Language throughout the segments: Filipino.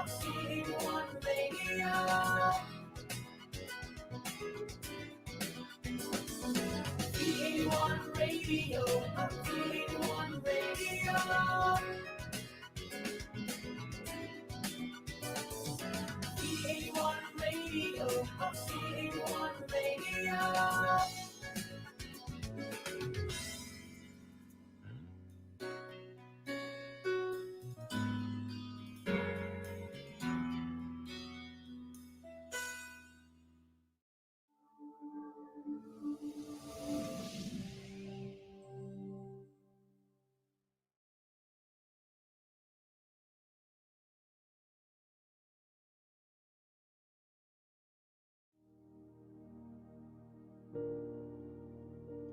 VA1 Radio. VA1 Radio. VA1 Radio. VA1 Radio. VA1 Radio.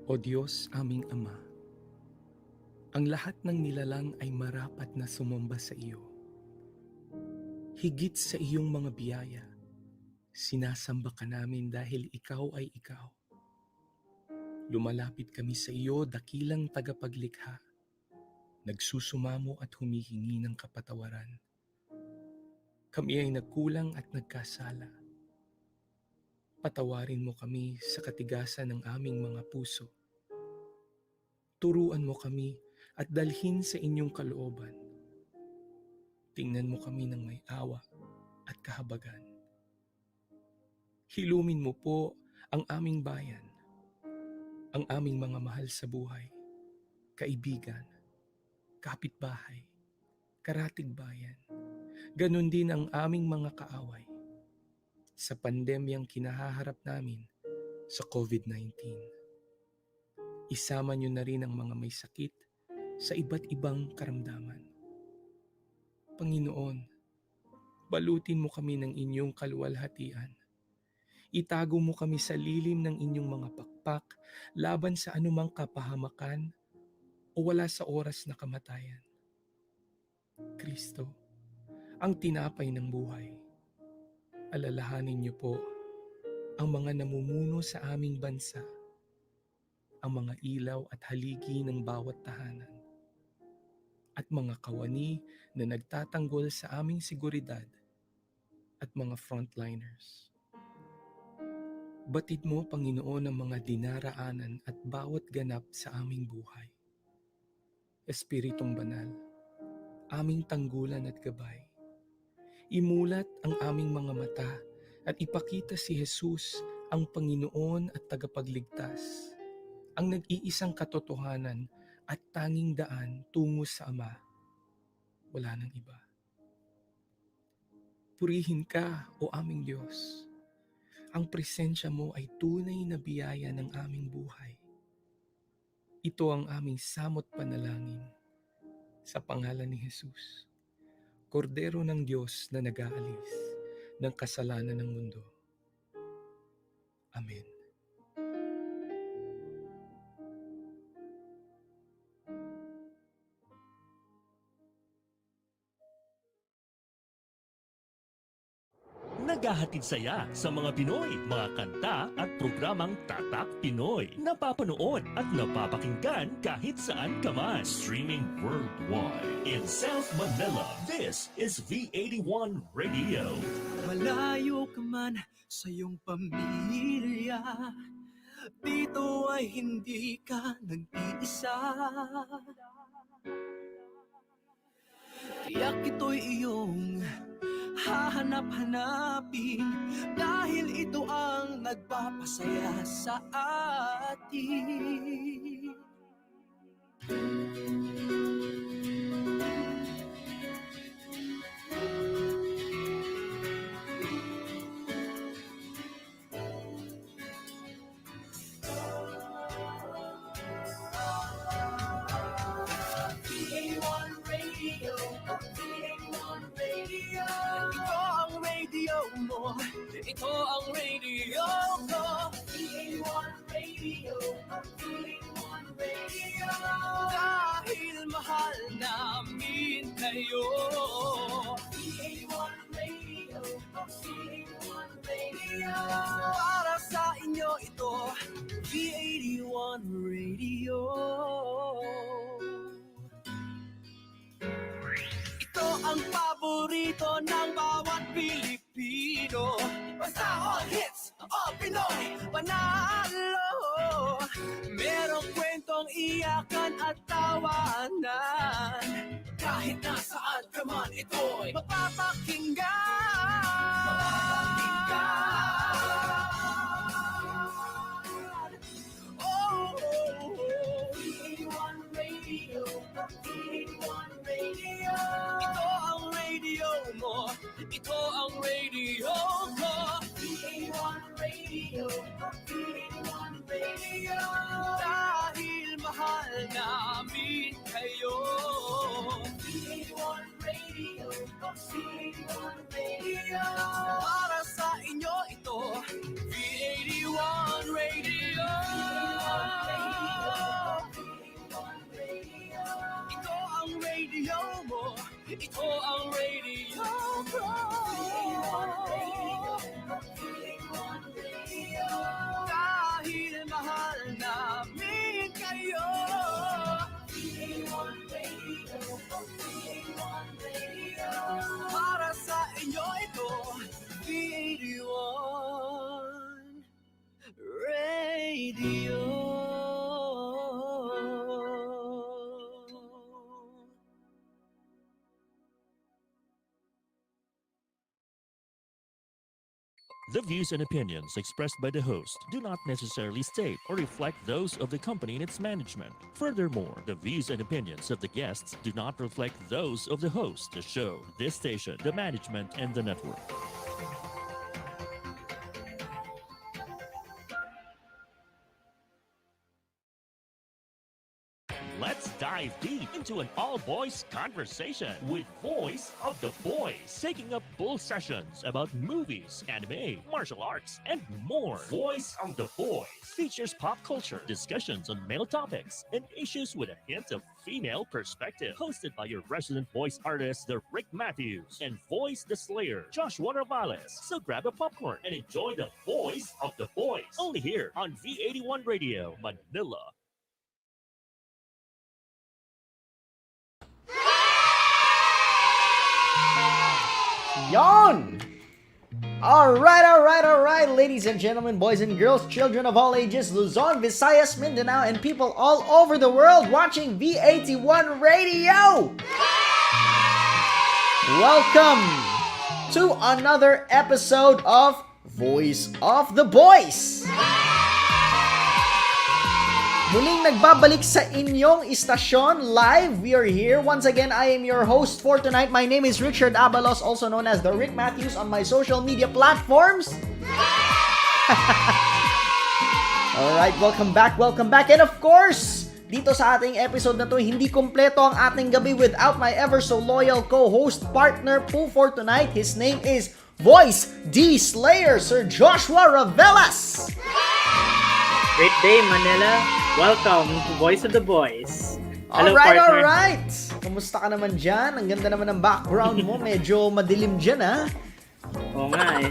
O Diyos aming Ama, ang lahat ng nilalang ay marapat na sumamba sa iyo. Higit sa iyong mga biyaya, sinasamba ka namin dahil ikaw ay ikaw. Lumalapit kami sa iyo, dakilang tagapaglikha, nagsusumamo at humihingi ng kapatawaran. Kami ay nagkulang at nagkasala. Patawarin mo kami sa katigasan ng aming mga puso. Turuan mo kami at dalhin sa inyong kalooban. Tingnan mo kami ng may awa at kahabagan. Hilumin mo po ang aming bayan, ang aming mga mahal sa buhay, kaibigan, kapitbahay, karatig bayan, ganon din ang aming mga kaaway sa pandemyang kinahaharap namin sa COVID-19. Isama niyo na rin ang mga may sakit sa iba't ibang karamdaman. Panginoon, balutin mo kami ng inyong kaluwalhatian. Itago mo kami sa lilim ng inyong mga pakpak laban sa anumang kapahamakan o wala sa oras na kamatayan. Kristo, ang tinapay ng buhay, alalahanin niyo po ang mga namumuno sa aming bansa, ang mga ilaw at haligi ng bawat tahanan, at mga kawani na nagtatanggol sa aming seguridad at mga frontliners. Batid mo, Panginoon, ang mga dinaraanan at bawat ganap sa aming buhay. Espiritong Banal, aming tanggulan at gabay, imulat ang aming mga mata at ipakita si Jesus ang Panginoon at tagapagligtas, ang nag-iisang katotohanan at tanging daan tungo sa Ama. Wala nang iba. Purihin ka, o aming Diyos. Ang presensya mo ay tunay na biyaya ng aming buhay. Ito ang aming samot panalangin sa pangalan ni Jesus, Kordero ng Diyos na nag-aalis ng kasalanan ng mundo. Amen. Naghahatid saya sa mga Pinoy, mga kanta at programang Tatak Pinoy. Napapanood at napapakinggan kahit saan ka man. Streaming worldwide. In South Manila, this is V81 Radio. Malayo ka man sa iyong pamilya, dito ay hindi ka nag-iisa. Tiyak ito'y iyong hahanap-hanapin, dahil ito ang nagpapasaya sa atin. Ito ang radio ko, VA1 Radio, VA1 Radio. Dahil mahal namin kayo, VA1 Radio, VA1 Radio. Para sa inyo ito, V81 Radio. Ito ang paborito ng iyakan at tawanan. Kahit nasaan ka man, ito'y mapapakinggan. Oh, VH1 Radio, VH1 Radio. Ito ang radio mo, ito ang radio ko. VH1 Radio, VH1 Radio. Dahil mahal namin kayo. VH1 Radio, VH1 Radio. Para sa inyo ito, V81 Radio. Ito ang radio mo, ito ang radio ko. Dahil mahal namin kayo. Para sa inyo ito, V81 Radio. The views and opinions expressed by the host do not necessarily state or reflect those of the company and its management. Furthermore, the views and opinions of the guests do not reflect those of the host, the show, this station, the management, and the network. Let's dive deep into an all-boys conversation with Voice of the Boys, taking up full sessions about movies, anime, martial arts, and more. Voice of the Boys features pop culture, discussions on male topics, and issues with a hint of female perspective. Hosted by your resident voice artist, THERICKMATTHEWS, and Voice the Slayer, Joshua Ravelas. So grab a popcorn and enjoy the Voice of the Boys, only here on V81 Radio, Manila. Yon! Alright, ladies and gentlemen, boys and girls, children of all ages, Luzon, Visayas, Mindanao, and people all over the world watching V81 Radio! Welcome to another episode of Voice of the Boys! Muling nagbabalik sa inyong istasyon live. We are here. Once again, I am your host for tonight. My name is Richard Abalos, also known as THERICKMATTHEWS on my social media platforms. Alright, welcome back. And of course, dito sa ating episode na to, hindi kompleto ang ating gabi without my ever so loyal co-host partner po for tonight. His name is Voice D Slayer, Sir Joshua Ravelas. Great day, Manila. Welcome to Voice of the Boys. Hello, Alright, partner. alright. Kamusta ka naman dyan? Ang ganda naman ng background mo. Medyo madilim dyan, ha? Oo nga eh.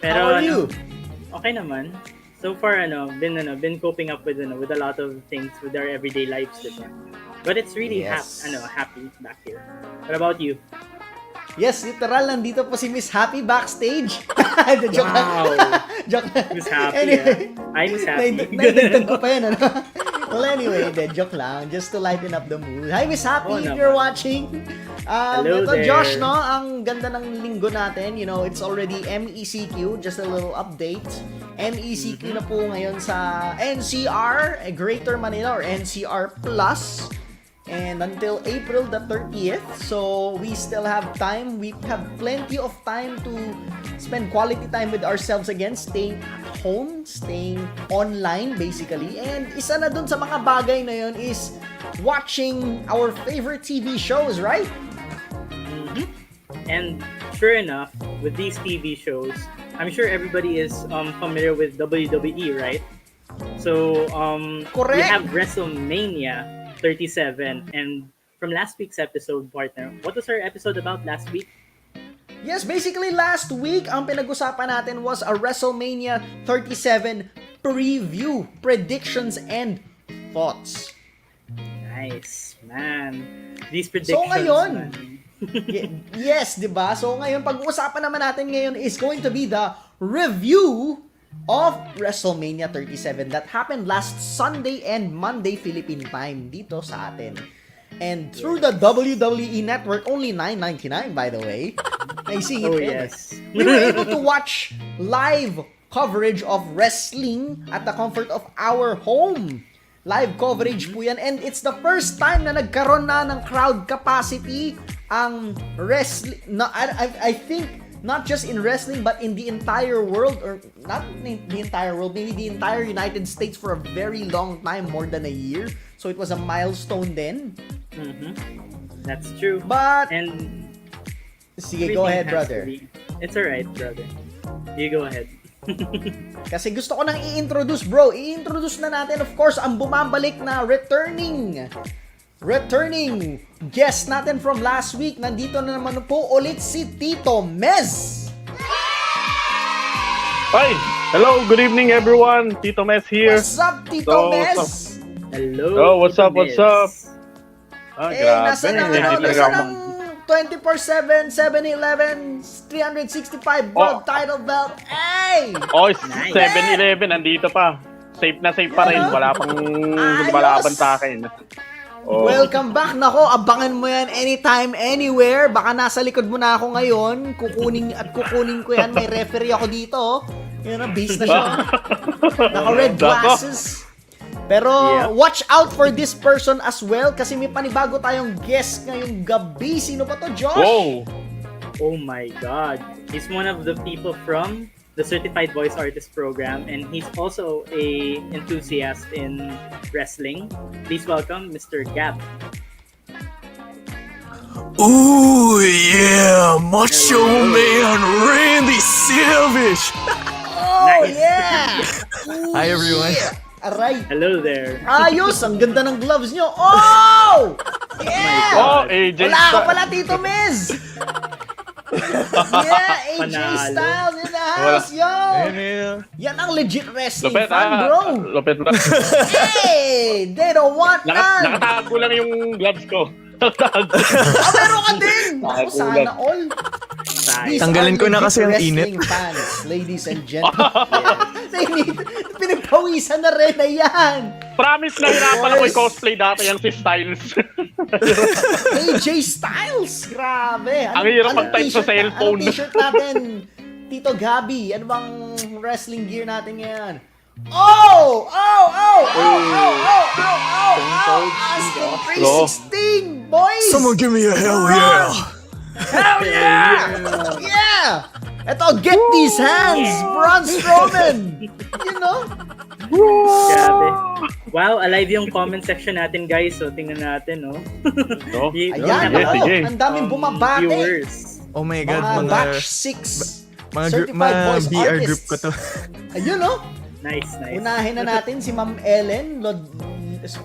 Pero, How are you? Okay naman. So far, been coping up with a lot of things with our everyday lives. Diba? But it's really Yes. happy back here. What about you? Yes, literal, nandito po si Miss Happy backstage. Joke Wow. lang. Joke lang. Miss Happy, Anyway, I'm Miss Happy. naidagdag ko pa yan, ano? Well, anyway, joke lang. Just to lighten up the mood. Hi, Miss Happy, Oo if naman. you're watching. Hello Ito, there. Josh, no? Ang ganda ng linggo natin. You know, it's already MECQ. Just a little update. MECQ na po ngayon sa NCR, Greater Manila, or NCR Plus. And until April the 30th. So, we still have time. We have plenty of time to spend quality time with ourselves again. Staying at home, staying online basically. And isa na dun sa mga bagay na yun is watching our favorite TV shows, right? Mhm. And sure enough, with these TV shows, I'm sure everybody is familiar with WWE, right? So, we Correct. have WrestleMania 37, and from last week's episode, partner, what was our episode about last week? Yes, basically last week, ang pinag-usapan natin was a WrestleMania 37 preview, predictions, and thoughts. Nice, man. These predictions, So ngayon, man. yes, di ba? So ngayon, pag-uusapan naman natin ngayon is going to be the review of WrestleMania 37 that happened last Sunday and Monday Philippine time dito sa atin. And through the WWE Network, only $9.99 by the way. Naisingit Oh, yun. yes. We were able to watch live coverage of wrestling at the comfort of our home. Live coverage po yan. And it's the first time na nagkaroon na ng crowd capacity ang wrestling. I think not just in wrestling but in the entire world, or not in the entire world, maybe the entire United States for a very long time, more than a year. So it was a milestone then. That's true. But And sige, go ahead, everything has brother. to be- It's alright, brother. You go ahead. Kasi gusto ko nang i-introduce, bro. I-introduce na natin, of course, ang bumabalik na returning guest natin from last week. Nandito na naman po ulit si Tito Mhez. Hi! Hello, good evening everyone. Tito Mhez here. What's up, Tito So, Mhez? Hello. Oh, what's Tito up, what's Mez. up? Grabe. Nasa ng, Hindi talaga ako 24/7, 7-Eleven, 365 world title belt. Hey! Oh, Nice. 7-Eleven, nandito pa. Safe na safe pa rin. Wala pang lumalaban sa akin. Oh. Welcome back. Nako, abangan mo yan anytime, anywhere. Baka nasa likod mo na ako ngayon. Kukunin ko yan. May referee ako dito. Yan na, base na siya. Naka-red glasses. Pero watch out for this person as well kasi may panibago tayong guest ngayong gabi. Sino ba to, Josh? Whoa! Oh my God. He's one of the people from the Certified Voice Artist program, and he's also a enthusiast in wrestling. Please welcome Mr. Gab. Ooh, yeah, Macho Man Randy Savage. Oh, Nice. yeah! Hi, everyone. Yeah. Aray. Hello there. Ayos! Ang ganda ng gloves nyo. Oh! Yeah! Oh, AJ Wala ka Styles. pala, Tito Miz! Yeah, AJ Panalo. Styles in the house, yo! Yeah. Yan ang legit wrestling Lupet, fan, bro! Lupet na. Hey! They don't want none! Nakatago lang yung gloves ko. Ah, meron ka din! Ako, sana all! These Tanggalin are ko na legit kasi ang wrestling init. fans, ladies and gentlemen. Pinagpawisan na rin na yan! Promise na hirapan ako i-cosplay dati yung si Styles. AJ Styles! Grabe! Ang hirap mag-type sa t-shirt cellphone. Anong t-shirt natin? Tito Gabi, ano bang wrestling gear natin ngayon? Oh! Austin 316, boys! Someone give me a hell yeah. Hell yeah! Yeah! Eto, get these hands! Braun Strowman! You know? Grabe. Wow, alive yung comment section natin, guys. So, tingnan natin, no? No? Ayan, Sige, ako. sige. Ang daming bumabate. Viewers. Oh my god, Mga mga batch 6 mga voice BR artists. group ko to. Ayun, no? Nice, nice. Unahin na natin si Ma'am Ellen.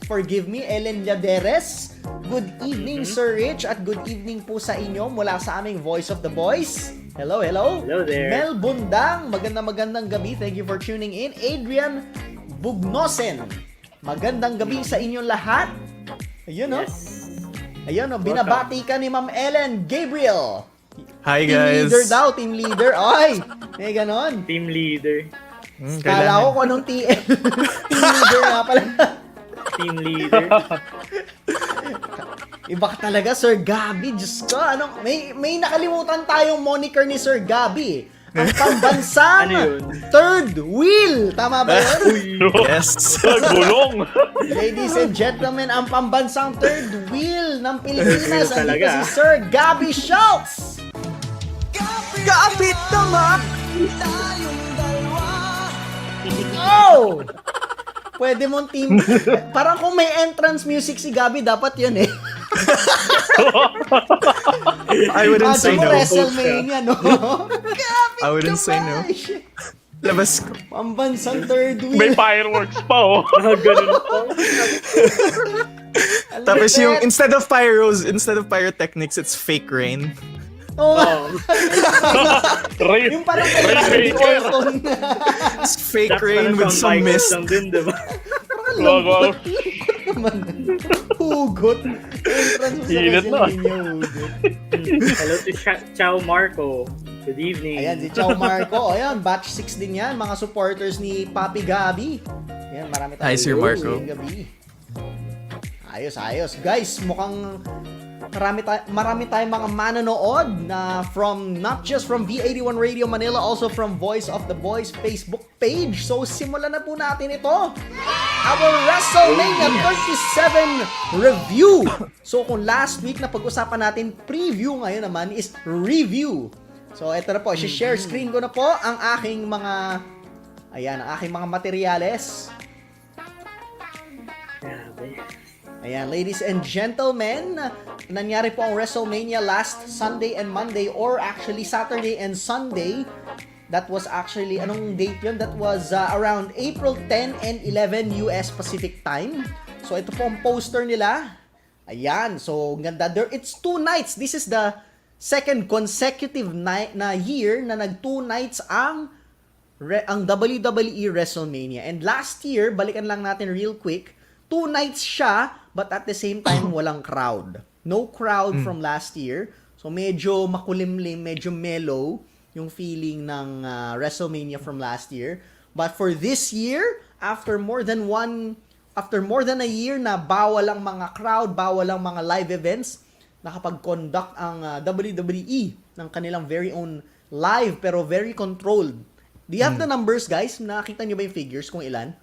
Forgive me, Ellen Lladeres. Good evening, Sir Rich, at good evening po sa inyo mula sa aming Voice of the Boys. Hello, hello. Hello there. Mel Bundang, magandang gabi. Thank you for tuning in. Adrian Bugnosen, magandang gabi sa inyong lahat. Ayun, no? Yes. Ayun, no? Binabati ka ni Ma'am Ellen. Gabriel. Hi Team guys. leader daw, team leader. Ay, may ganon. Team leader. Kala ko kung anong TL. Team leader nga pala. Team leader. Iba ka talaga, Sir Gabi. Diyos ko, may nakalimutan tayong moniker ni Sir Gabi. Ang pambansang Ano yun? third wheel. Tama ba yun? Yes. Gulong. Ladies and gentlemen, ang pambansang third wheel ng Pilipinas. Third wheel Andito talaga. si Sir Gabi Schulze. Kapit naman. Oh! Pwede mong team. Parang kung may entrance music si Gabi, dapat yun eh. I wouldn't say no. WrestleMania, no? I wouldn't say no. Labas ko. Pambansang third wheel. May fireworks pa, oh. Ganun po. Tapos yung instead of pyrotechnics, it's fake rain. Oh, Ray, yung parang kay Ray Randy Baker. Orton. It's fake rain with some mist. Lang din, diba? Logo. Naman. Hugot. Entrance mo sa Init na. WrestleMania, hugot. Hello to Chow Marco. Good evening. Ayan, si Chow Marco. Ayan, batch 6 din yan. Mga supporters ni Papi Gabi. Ayan, marami tayong Hi, Sir Marco. gabi. Ayos. Guys, mukhang marami tayong mga manonood na not just from V81 Radio Manila, also from Voice of the Boys Facebook page. So, simulan na po natin ito. Our WrestleMania 37 review. So, kung last week na pag-usapan natin preview, ngayon naman is review. So, ito na po. Share screen ko na po ang aking mga materyales. Grabe. Ayan, ladies and gentlemen, nangyari po ang WrestleMania last Sunday and Monday, or actually Saturday and Sunday. That was actually, anong date yun? That was around April 10 and 11 US Pacific Time. So, ito po ang poster nila. Ayan, so ganda. It's 2 nights. This is the second consecutive night na year na nag 2 nights ang WWE WrestleMania. And last year, balikan lang natin real quick, 2 nights siya, but at the same time, walang crowd. No crowd from last year. So, medyo makulimlim, medyo mellow yung feeling ng WrestleMania from last year. But for this year, after more than a year na bawal ang mga crowd, bawal ang mga live events, nakapag-conduct ang WWE ng kanilang very own live pero very controlled. Do you have the numbers, guys? Nakita niyo ba yung figures kung ilan?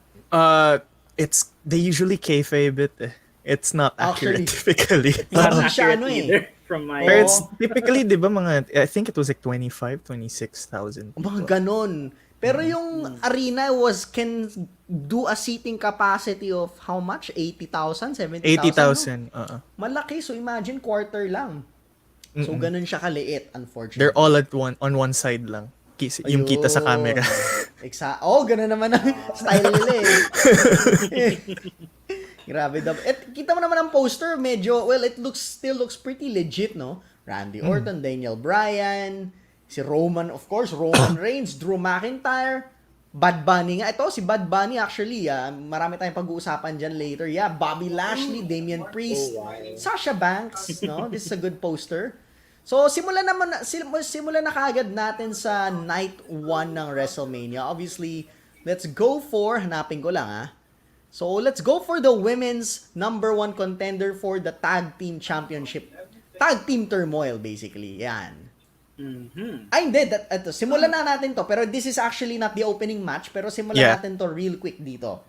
They usually kayfabe it. It's not accurate typically. Hindi siya ano Either from my... Pero it's typically, di ba, I think it was like 26,000. Mga ganon. Pero yung arena can do a seating capacity of how much? 80,000? 70,000? 80,000. Malaki. So imagine quarter lang. So ganun siya kaliit, unfortunately. They're all on one side lang. Yung kita sa camera. Ganun naman ang style nila eh. Grabe daw. Kita mo naman ang poster, medyo, still looks pretty legit, no? Randy Orton, Daniel Bryan, si Roman, of course, Roman Reigns, Drew McIntyre, Bad Bunny nga. Ito, si Bad Bunny actually, marami tayong pag-uusapan dyan later. Yeah, Bobby Lashley, Damian Priest, Sasha Banks, no? This is a good poster. So, simulan na kaagad natin sa night 1 ng WrestleMania. Obviously, let's go for, hanapin ko lang So, let's go for the women's number 1 contender for the Tag Team Championship. Tag Team Turmoil, basically. Yan. Ay, hindi. Simulan na natin to. Pero this is actually not the opening match. Pero simulan natin to real quick dito.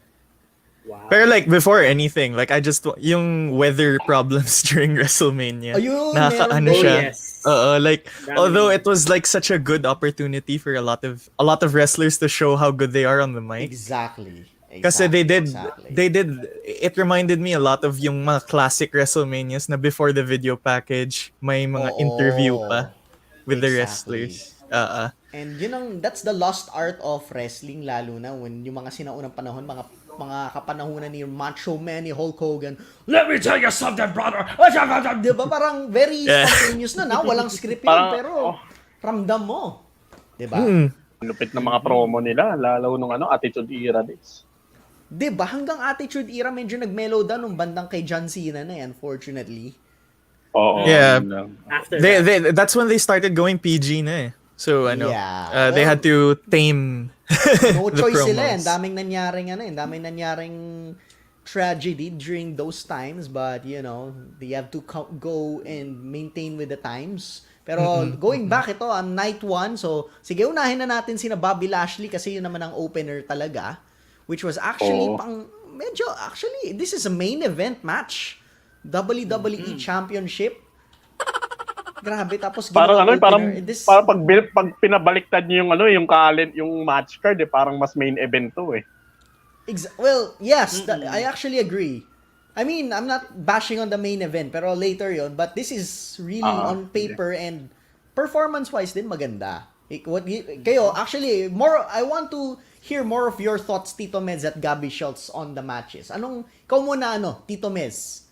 Wow. Pero like, before anything, like, yung weather problems during WrestleMania. Nakakaano siya. Yes. Like, although it was like such a good opportunity for a lot of wrestlers to show how good they are on the mic. Exactly. Kasi they did, it reminded me a lot of yung mga classic WrestleManias na before the video package, may mga interview pa with the wrestlers. And that's the lost art of wrestling, lalo na when yung mga sinaunang panahon, mga kapanahunan ni Macho Man, ni Hulk Hogan, let me tell you something, brother! Diba? Parang very spontaneous na, walang script yun, pero ramdam mo. Diba? Lupit ng mga promo nila, lalo nung Attitude Era days. Diba? Hanggang Attitude Era, medyo nag-mellow down nung bandang kay John Cena na unfortunately. Oo. Yeah. After that's when they started going PG na eh. So, they had to tame no the choice promos. sila. Ang daming nangyaring tragedy during those times, but they have to go and maintain with the times. Pero going back ito, night 1, so sige, unahin na natin sina Bobby Lashley kasi yun naman ang opener talaga, which was actually this is a main event match. WWE Championship. Grabe, tapos parang parang pag pinabaliktad niyo yung match card, parang mas main event to eh. Well, yes, I actually agree. I mean, I'm not bashing on the main event, pero later yon. But this is really on paper and performance-wise din maganda. Kayo, actually, I want to hear more of your thoughts, Tito Mhez at Gabi Schulze, on the matches. Ikaw muna, Tito Mhez?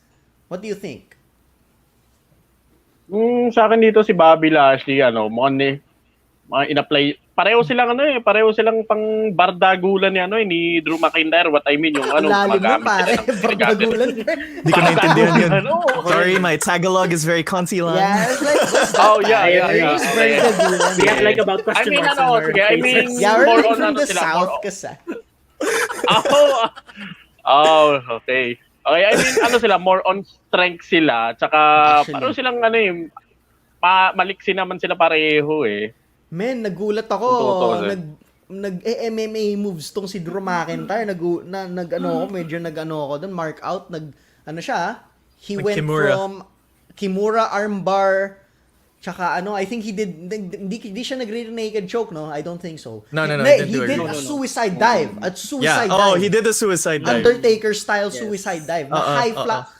What do you think? Sa akin dito si Bobby Lashley, mukhang mga in-apply. Pareho silang pang bardagulan ni Drew McIntyre. What I mean, yung Lalim mo, pare. Bardagulan. Di ko naintindihan yun. Sorry, my Tagalog is very concy lang. Yeah, it's like, what's that? Oh, yeah. It's bardagulan. Yeah, like about question marks in our faces. Yeah, we're more like on from the sila, south more on- kasi. Okay. Okay, I mean, sila, more on strength sila. Tsaka, Actually. parang silang, maliksi naman sila pareho eh. Men, nagulat ako. Totoo, Nag-MMA moves tong si Drew McIntyre. Medyo nag-ano ako doon. Mark out. He went Kimura. from Kimura armbar. Tsaka I think he did, hindi siya nag-rear naked choke, no? I don't think so. No, He he didn't do did it. a suicide dive. Yeah, he did a suicide dive. Undertaker style suicide dive.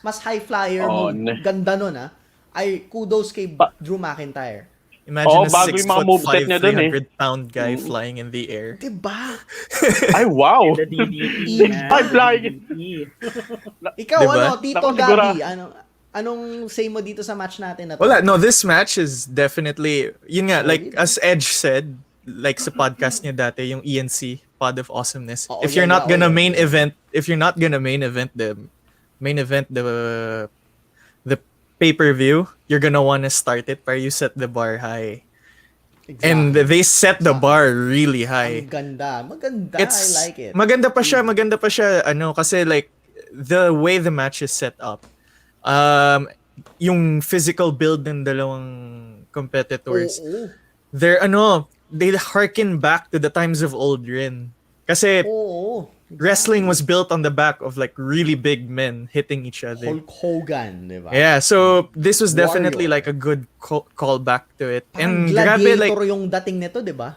Mas high flyer Oh, move. Ganda nun, ha? Ay, kudos kay Drew McIntyre. Imagine a bago yung mga 6'5", moveset niya dun, 300-pound guy flying in the air. Diba? Ay, wow! The DDT. Ay, flying! Ikaw, Diba? Tito Naku, siguro. Gabi, anong say mo dito sa match natin na to? Wala, no, this match is definitely, yun nga, like as Edge said, like sa podcast niya dati, yung ENC, Pod of Awesomeness. If you're not gonna main event the pay-per-view, you're gonna wanna start it para you set the bar high. Exactly. And they set the bar really high. Ang ganda. Maganda. It's, I like it. Maganda pa siya, kasi like, the way the match is set up, yung physical build ng dalawang competitors, Oo. they harken back to the times of old rin. Kasi Oo. wrestling was built on the back of like really big men hitting each other. Hulk Hogan, di ba? Yeah, so this was definitely Warrior. like a good callback to it. Parang And grabe, gladiator like, yung dating nito, di ba?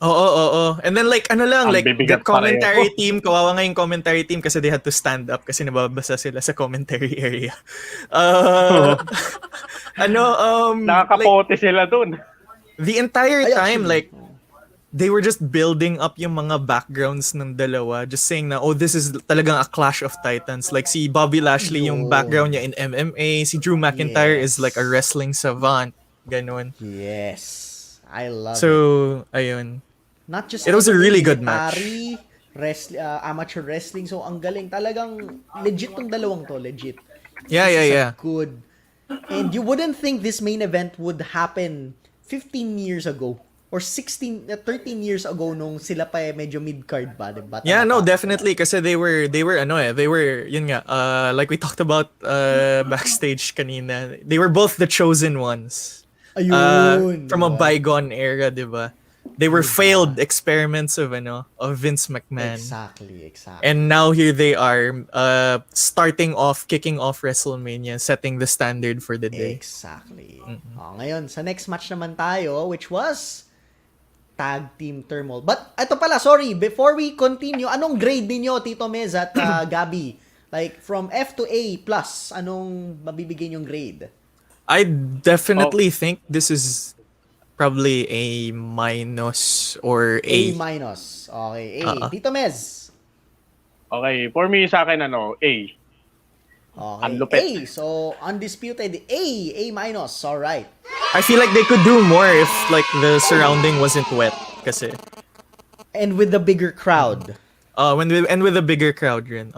Oo. And then like, Ang like, the bibigat commentary pareho. team, kawawa nga yung commentary team kasi they had to stand up kasi nababasa sila sa commentary area. Like, Nakakapote sila dun. the entire Ay, time, actually, like, they were just building up yung mga backgrounds ng dalawa, just saying na, oh, this is talagang a clash of titans. Like, si Bobby Lashley, yung Yun. background niya in MMA, si Drew McIntyre Yes. is like a wrestling savant. Ganon. Yes. I love it. So, ayun. Not just it was a really good military, amateur wrestling. So, ang galing. Talagang legit tong dalawang to. Legit. Yeah. Good. And you wouldn't think this main event would happen 15 years ago. Or 13 years ago nung sila pa medyo mid-card pa, diba? Yeah, no, definitely. Kasi they were, yun nga, like we talked about backstage kanina, they were both the chosen ones. Ayun. From a diba? bygone era, diba? They were failed experiments of Vince McMahon. Exactly. And now here they are, kicking off WrestleMania, setting the standard for the day. Exactly. Ngayon, sa next match naman tayo, which was Tag Team Turmoil. But, ito pala, sorry, before we continue, anong grade ninyo, Tito Mhez at Gabi? Like, from F to A+, anong mabibigay yung grade? I definitely think this is probably A- or A. A-. Okay, A. Tito Mez? Okay, for me, sa akin, A. Okay, Ang lupit. A. So, undisputed A. A-. Alright. I feel like they could do more if like the surrounding wasn't wet. Kasi And with the bigger crowd. with a bigger crowd rin.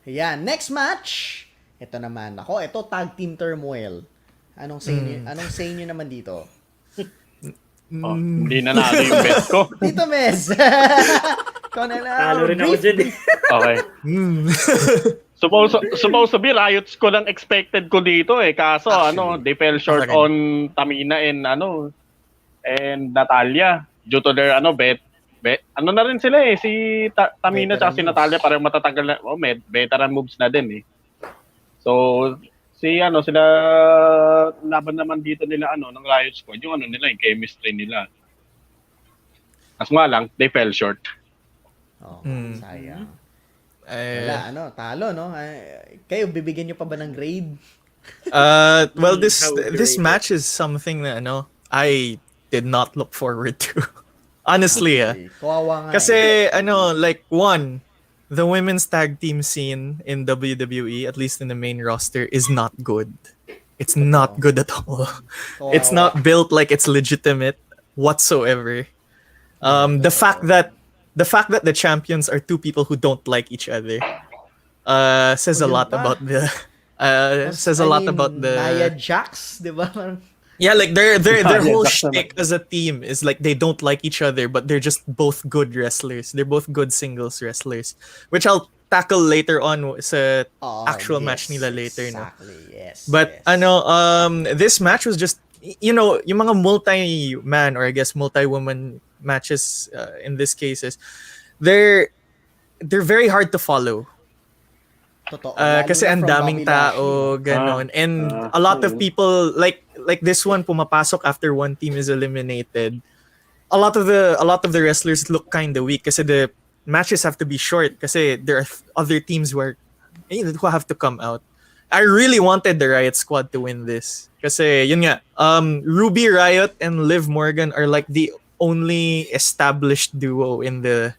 Yeah, next match. Ito naman. Ito Tag Team Turmoil. Anong say nyo naman dito? Hindi na natin yung bet ko. Tito Mez! Ikaw na lang. Talo rin ako dyan eh. Okay. Supposed to be riots ko lang expected ko dito eh. Kaso Actually. they fell short Okay. on Tamina and Natalia due to their bet. Na rin sila eh, si Tamina at si Veteran Natalia parang matatagal na, veteran moves na din eh. So sila laban naman dito nila ng Riot Squad, yung nila, yung chemistry nila. As nga lang, they fell short. Sayang. Wala, talo, no? Kayo, bibigyan nyo pa ba ng grade? Well, this How this great. match is something that I did not look forward to. Honestly, Kawawa nga. Kasi like one, the women's tag team scene in WWE, at least in the main roster, is not good. It's not good at all. It's not built like it's legitimate whatsoever. The fact that the champions are two people who don't like each other says a lot about the Nia Jax, di ba? yeah, like their whole Jax naman. shtick as a team is like they don't like each other, but they're just both good wrestlers. They're both good singles wrestlers, which I'll tackle later on sa actual match nila later. Exactly, yes. But this match was just, yung mga multi-man or I guess multi-woman matches in this cases, they're very hard to follow. Totoo. Kasi ang daming tao, ganon. And a lot of people, like this one, pumapasok after one team is eliminated. A lot of the wrestlers look kind of weak kasi the matches have to be short kasi there are other teams who have to come out. I really wanted the Riot Squad to win this. Kasi, yun nga, Ruby Riot and Liv Morgan are like the only established duo in the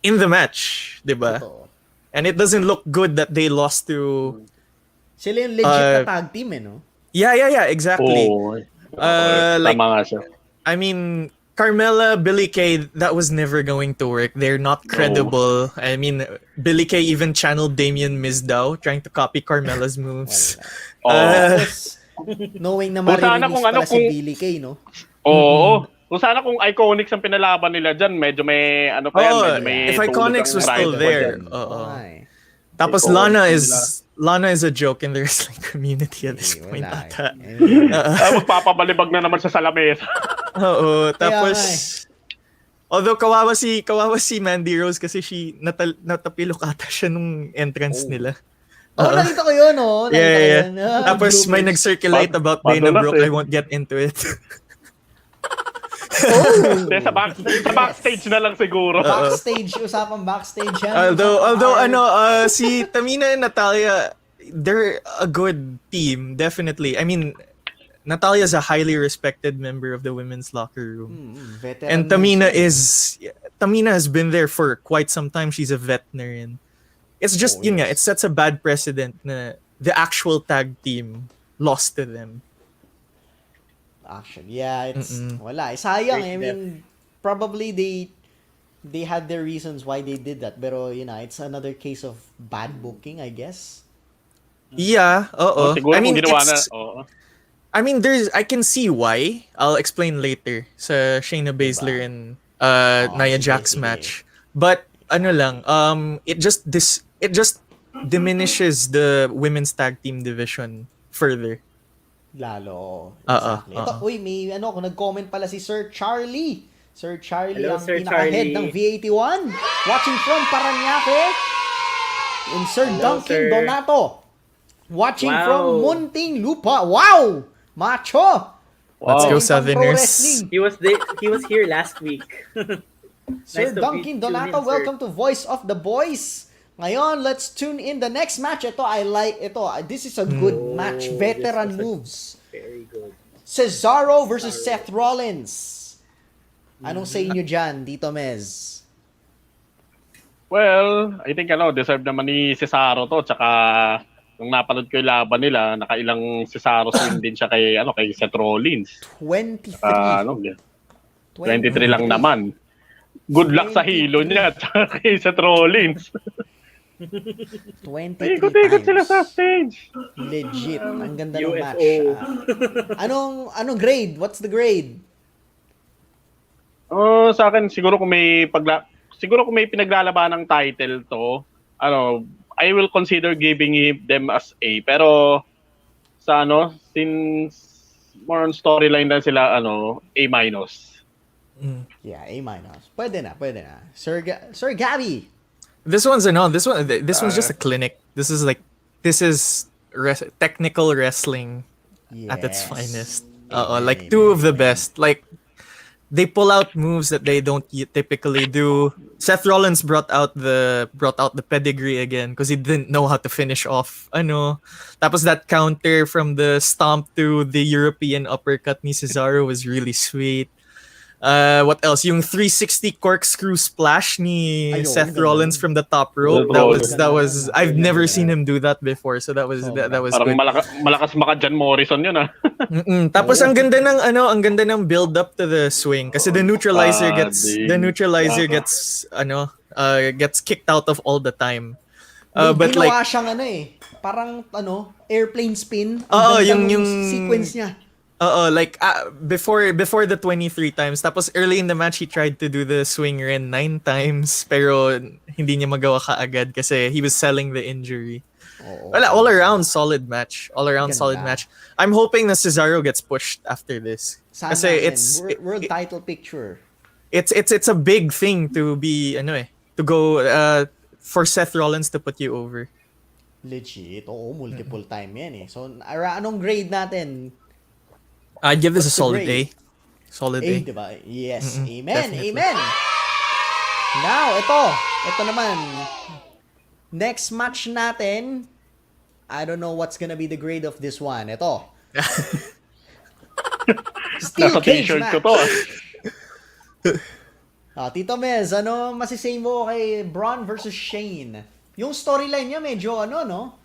match, diba? Totoo. And it doesn't look good that they lost to... Sila yung legit na tag team, no? Yeah, exactly. Tama nga siya. I mean, Carmella, Billie Kay, that was never going to work. They're not credible. I mean, Billie Kay even channeled Damien Mizdow trying to copy Carmella's moves. Knowing na ma-release pala si Billie Kay, no? Oo. Kung sana kung Iconics ang pinalaban nila dyan, medyo may ano pa yan, medyo may if Iconics was still there. Tapos Tapos Lana is a joke in the wrestling community at this point. Magpapabalibag na naman sa lamesa. Oo. Tapos, although kawawa si Mandy Rose kasi natapilok ata siya nung entrance nila. Nakita ko yun, no? Yeah. Tapos may nag-circulate about Dana Brooke. I won't get into it. Sa backstage na lang siguro. Usapang backstage yan. Although si Tamina and Natalia, they're a good team, definitely. I mean, Natalia is a highly respected member of the women's locker room. And Tamina has been there for quite some time. She's a veterinarian. It's just, it sets a bad precedent na the actual tag team lost to them. Actually, yeah, it's wala. Sayang. I mean, probably they had their reasons why they did that. Pero, it's another case of bad booking, I guess. Yeah, Siguro I mean, ginawa na, I mean, I can see why. I'll explain later sa Shayna Baszler and Nia Jax match. But it just diminishes the women's tag team division further. Lalo. Exactly. Ito, kung nag-comment pala si Sir Charlie. Sir Charlie, hello, ang Sir pinaka-head Charlie ng V81. Watching from Parañaque. And Sir Duncan Donato. Watching from Muntinlupa. Wow! Macho! Let's go Southerners. He was here last week. Sir Duncan Donato, welcome to Voice of the Boys. Ngayon, let's tune in the next match. Ito, I like ito. This is a good match. Veteran moves. Very good. Cesaro versus Seth Rollins. Anong sa inyo dyan, Tito Mhez? Well, I think deserve naman ni Cesaro to. Tsaka, nung napanood ko yung laban nila, nakailang Cesaro swing din siya kay Seth Rollins. 23. 23 lang naman. Good luck sa hilo niya tsaka kay Seth Rollins. 23 Ikot-ikot sila sa stage. Legit. Ang ganda ng UFO. match. Anong grade? What's the grade? Sa akin siguro kung may pinaglalaban ng title to, I will consider giving them as A. Pero sa since more on storyline na sila A-. Yeah, A-. Pwede na. Sir Gabby. This one's just a clinic. This is technical wrestling at its finest. Like two of the best. Like they pull out moves that they don't typically do. Seth Rollins brought out the pedigree again because he didn't know how to finish off. Tapos that counter from the stomp to the European uppercut ni Cesaro was really sweet. What else? Yung 360 corkscrew splash ni Ayun, Seth ganda. Rollins from the top rope. Ganda. That was I've never seen him do that before. So that was Parang good. malakas maka John Morrison yun Tapos ang ganda ng build up to the swing kasi the neutralizer gets kicked out of all the time. But like ginawa siyang parang airplane spin. Oo, Ang ganda yung ng sequence niya. like before the 23 times. Tapos early in the match he tried to do the swing ren 9 times pero hindi niya magawa kaagad kasi he was selling the injury. Wala, all around solid match. Ganda. I'm hoping na Cesaro gets pushed after this. Sana Kasi natin. World title picture. it's a big thing to be to go for Seth Rollins to put you over. Legit. Oo, multiple time yan So, anong grade natin? I'd give this a What's the solid grade? A. Solid A. Diba? Yes. Amen. Definitely. Amen. Now, ito naman. Next match natin, I don't know what's gonna be the grade of this one. Ito. Steel Nasa cage t-shirt match. ko to Tito Mhez, ano masisay mo kay Braun versus Shane? Yung storyline niya medyo no?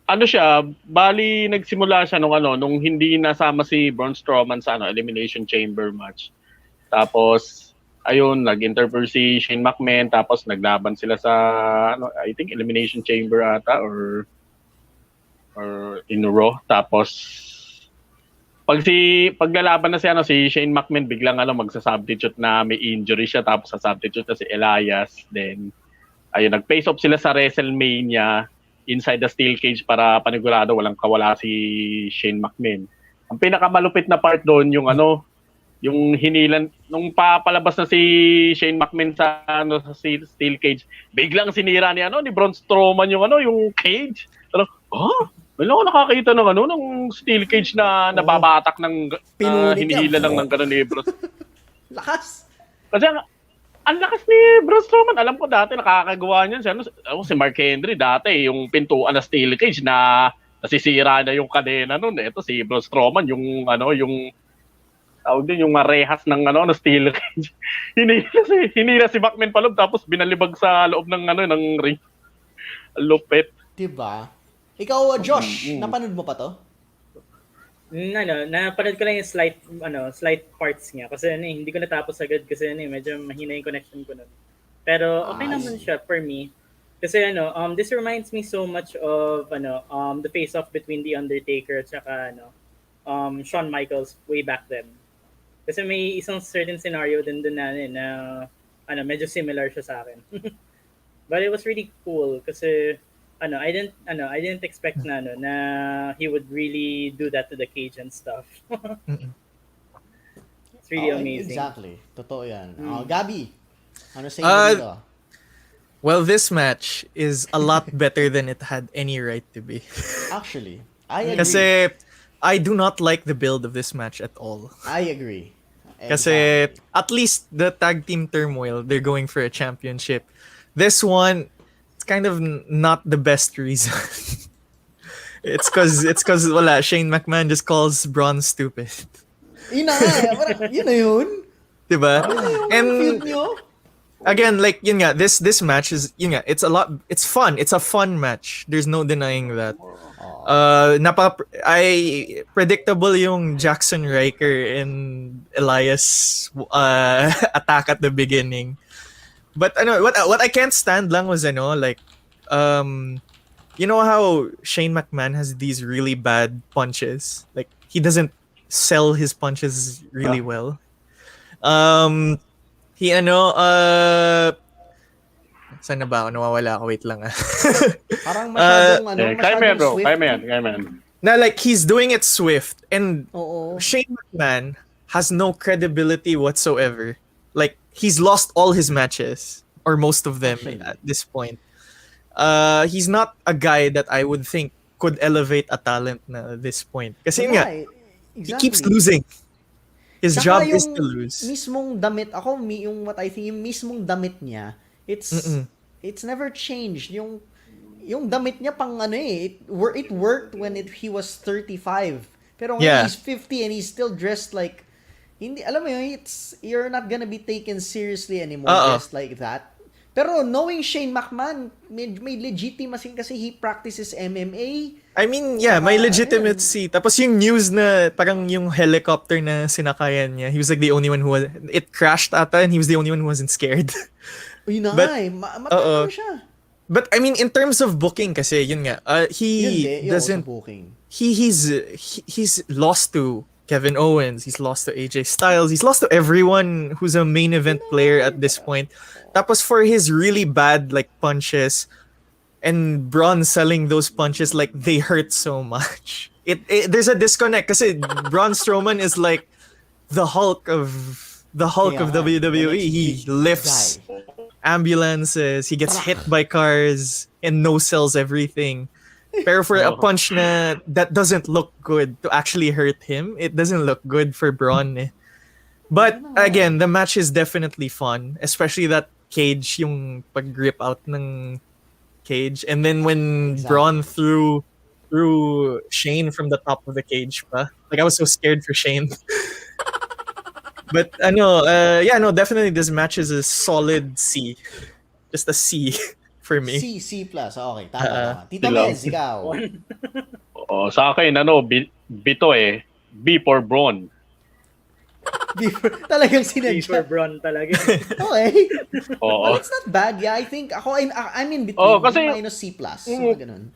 Ano siya, bali nagsimula siya nung hindi nasama si Braun Strowman sa Elimination Chamber match. Tapos ayun, nag-interview si Shane McMahon tapos naglaban sila sa I think Elimination Chamber ata or in Raw. Tapos paglalaban na si Shane McMahon biglang magsa-substitute na may injury siya tapos sa substitute na si Elias. Then ayun, nag-face off sila sa WrestleMania inside the steel cage para panigurado walang kawala si Shane McMahon. Ang pinakamalupit na part doon yung yung hinilan nung papalabas na si Shane McMahon sa steel cage, biglang sinira ni Braun Strowman yung cage. Wala ko nakakita ng steel cage na nababatak ng hinihila lang ng gano'n ni Braun. Lakas. Kasi ang lakas ni Braun Strowman. Alam ko dati nakakagawa niyan siya. Si Mark Henry dati, yung pintuan na steel cage na nasisira na yung kadena nun. Ito si Braun Strowman, yung tawag din yung marehas ng steel cage. hinila si McMahon paloob tapos binalibag sa loob ng ring. Lupit. Diba? Ikaw, Josh, napanood mo pa to? Napanood ko lang yung slight parts niya kasi hindi ko natapos agad kasi medyo mahina yung connection ko nun. Pero okay naman siya for me. Kasi this reminds me so much of the face-off between The Undertaker at saka Shawn Michaels way back then. Kasi may isang certain scenario din na medyo similar siya sa akin. But it was really cool kasi I didn't expect na he would really do that to the cage and stuff. It's really amazing. Exactly. Totoo yan. Gabi, ano sa inyo dito? Well, this match is a lot better than it had any right to be. Actually, I agree. Kasi I do not like the build of this match at all. I agree. Kasi at least the tag team turmoil, they're going for a championship. This one, it's kind of not the best reason. It's cause Shane McMahon just calls Braun stupid. Yun na yun. Diba? And Feud nyo? again, like yun nga, this match is it's fun. It's a fun match. There's no denying that. Predictable yung Jackson Riker and Elias attack at the beginning. But what I can't stand lang was you know how Shane McMahon has these really bad punches? Like he doesn't sell his punches really well. Saan na ba ako? Nawawala ako. Wait lang Parang masyadong swift. Kaya man. Na like he's doing it swift and Oo. Shane McMahon has no credibility whatsoever. Like he's lost all his matches or most of them at this point. He's not a guy that I would think could elevate a talent na at this point. Kasi nga, he keeps losing. His Tsaka job is to lose. Mismong damit, yung what I think, yung mismong damit niya, it's never changed. Yung damit niya pang it worked when he was 35. Pero ngayon he's 50 and he's still dressed like Hindi, alam mo yun, you're not gonna be taken seriously anymore just like that. Pero knowing Shane McMahon, may legitimacy kasi he practices MMA. I mean, yeah, may legitimacy. Tapos yung news na parang yung helicopter na sinakayan niya, he was like the only one it crashed ata and he was the only one who wasn't scared. Yun na But, matapos siya. But I mean, in terms of booking kasi, yun nga, he doesn't, he's lost to Kevin Owens, he's lost to AJ Styles, he's lost to everyone who's a main event player at this point. Tapos for his really bad like punches and Braun selling those punches like they hurt so much. There's a disconnect kasi Braun Strowman is like the Hulk of WWE. He lifts ambulances, he gets hit by cars and no sells everything. Pero for a punch that doesn't look good to actually hurt him, it doesn't look good for Braun. Eh. But again, the match is definitely fun, especially that cage, yung pag-grip out ng cage, and then when Braun threw Shane from the top of the cage pa. Like I was so scared for Shane. But definitely this match is a solid C. Just a C for me. C+. Okay, tama. Tito Mhez, ikaw. Sa akin, bito eh. B for Braun. Talagang sinadya. For Braun talaga. Okay. Oo. But it's not bad. Yeah, I think I'm in between. Kasi, minus C+. Ganun.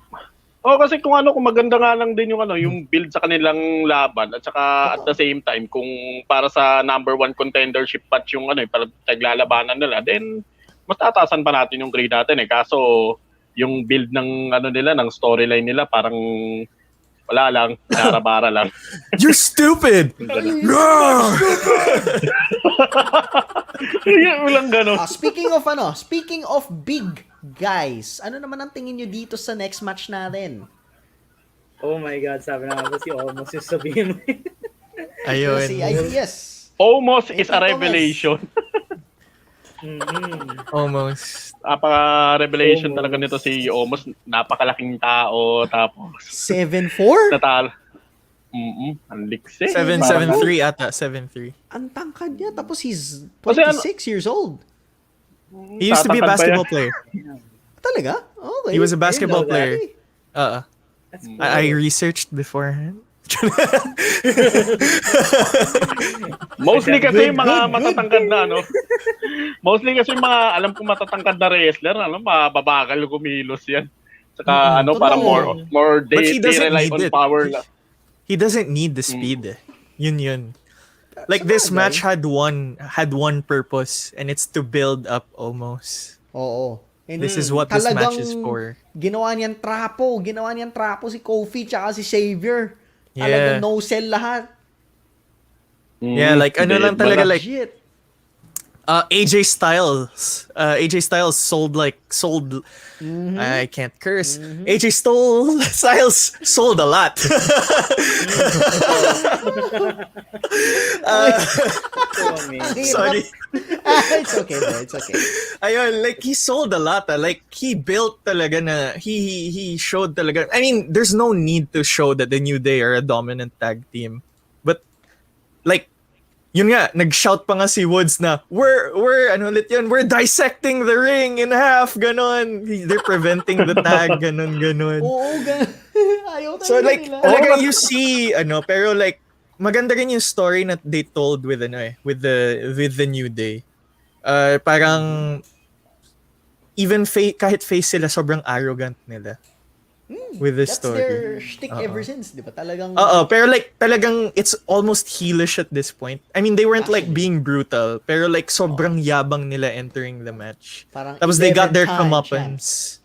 Kasi kung maganda nga lang din yung build sa kanilang laban at saka at the same time kung para sa number 1 contendership match yung paglalabanan nila, then mas tatasan pa natin yung grade natin eh. Kaso yung build ng ng storyline nila parang wala lang, narabara lang. You're stupid. Walang ganun. Speaking of big guys, ano naman ang tingin nyo dito sa next match natin? Oh my God, sabi naman ko si Almost yung sabihin mo. Ayun. Yes. Almost is a revelation. Almost. Napaka-revelation talaga nito si Almost. Napakalaking tao. Tapos 7'4"? Natal. Ang liksi. 7'3" ata. 7'3". Ang tangkad niya. Tapos he's 26 years old. He used to be a basketball player. Talaga? Okay. He was a basketball player. Cool. I researched beforehand. Mostly kasi yung mga matatangkad na Mostly kasi yung mga alam ko matatangkad na wrestler, mababagal kumilos yan. Saka parang more they rely on power lang. He doesn't need the speed. Yun. Like this match had one purpose and it's to build up Almost. Oo. And this is what this match is for. Ginawa niyang trapo si Kofi tsaka si Xavier. Yeah. Talagang no sell lahat. Yeah, like lang talaga like Shit. AJ Styles sold I can't curse. AJ Styles sold a lot. Sorry. It's okay, bro. It's okay. Ayun, like he sold a lot. Like he built talaga na he showed talaga. I mean, there's no need to show that the New Day are a dominant tag team. But like yun nga, nag-shout pa nga si Woods na, we're dissecting the ring in half, ganon. They're preventing the tag, ganon. Oo, ganon. Ayaw So like, nila. talagang you see, pero like, maganda rin yung story na they told with the New Day. Parang, even kahit face sila, sobrang arrogant nila. With the story. That's their shtick ever since, di ba? Talagang... pero like, talagang it's almost heelish at this point. I mean, they weren't like being brutal, pero like sobrang yabang nila entering the match. Tapos they got their comeuppance.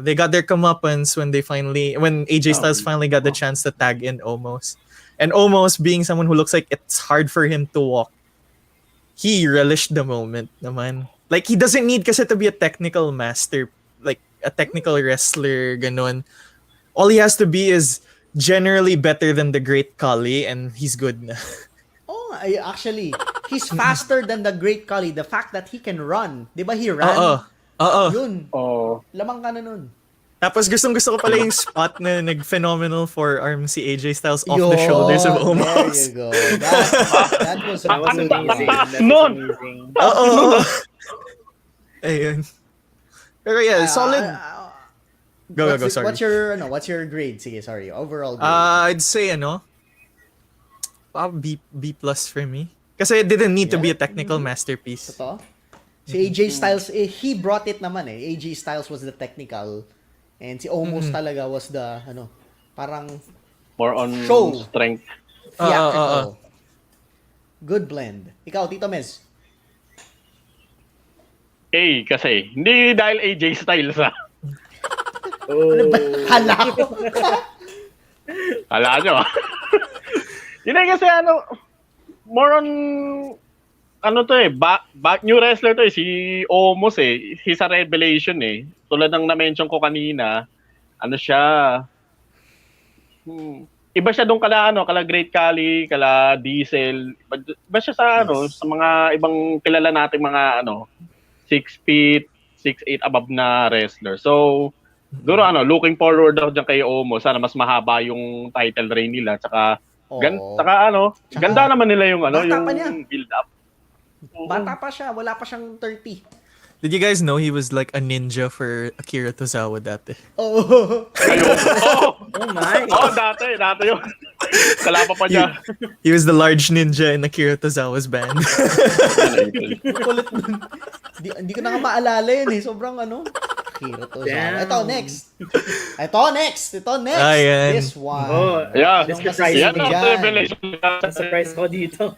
They got their comeuppance when AJ Styles finally got the chance to tag in Almost. And Almost being someone who looks like it's hard for him to walk, he relished the moment naman. Like, he doesn't need kasi to be a technical master, like a technical wrestler, ganon. All he has to be is generally better than the Great Khali, and he's good na. Oh, actually, he's faster than the Great Khali. The fact that he can run, di ba he ran? Oo. Yun. Oh. Lamang ka na nun. Tapos gustong-gusto ko pala yung spot na nag-phenomenal forearm si AJ Styles off the shoulders of There Omos. you go. That was That was really amazing. good. That was Nun. amazing. Oo. Ayun. Pero yeah, solid. Go, sorry. What's your grade? Sige, sorry. Overall grade. I'd say B plus for me. Kasi it didn't need to be a technical masterpiece. Totoo? Si AJ Styles, he brought it naman eh. AJ Styles was the technical. And si Omos talaga was the, parang More on Show. strength. theatrical. Good blend. Ikaw, Tito Mhez. A kasi. Hindi dahil AJ Styles ah. Oh. Hala ko. Hala nyo ah. Hindi kasi more on, new wrestler to eh. Si Omos eh. He's a revelation eh. Tulad ng na-mention ko kanina, siya, iba siya doon kala Great Khali, kala Diesel, iba siya sa sa mga ibang kilala nating mga 6 feet, 6'8" above na wrestler. So, siguro looking forward ako dyan kay Omo, sana mas mahaba yung title reign nila, tsaka ganda naman nila yung yung build up. Bata pa siya, wala pa siyang 30. Did you guys know he was like a ninja for Akira Tozawa dati? Oh. Ayun. Oh my. Dati yun. Kalaban pa niya. He was the large ninja in Akira Tozawa's band. Kulit nun. Hindi ko na nga maalala yun eh. Sobrang Akira Tozawa. Ito, next. Ayan. This one. Oh, Yeah. this Anong surprise Yan masasabi ang dyan? revelation. surprise ko dito.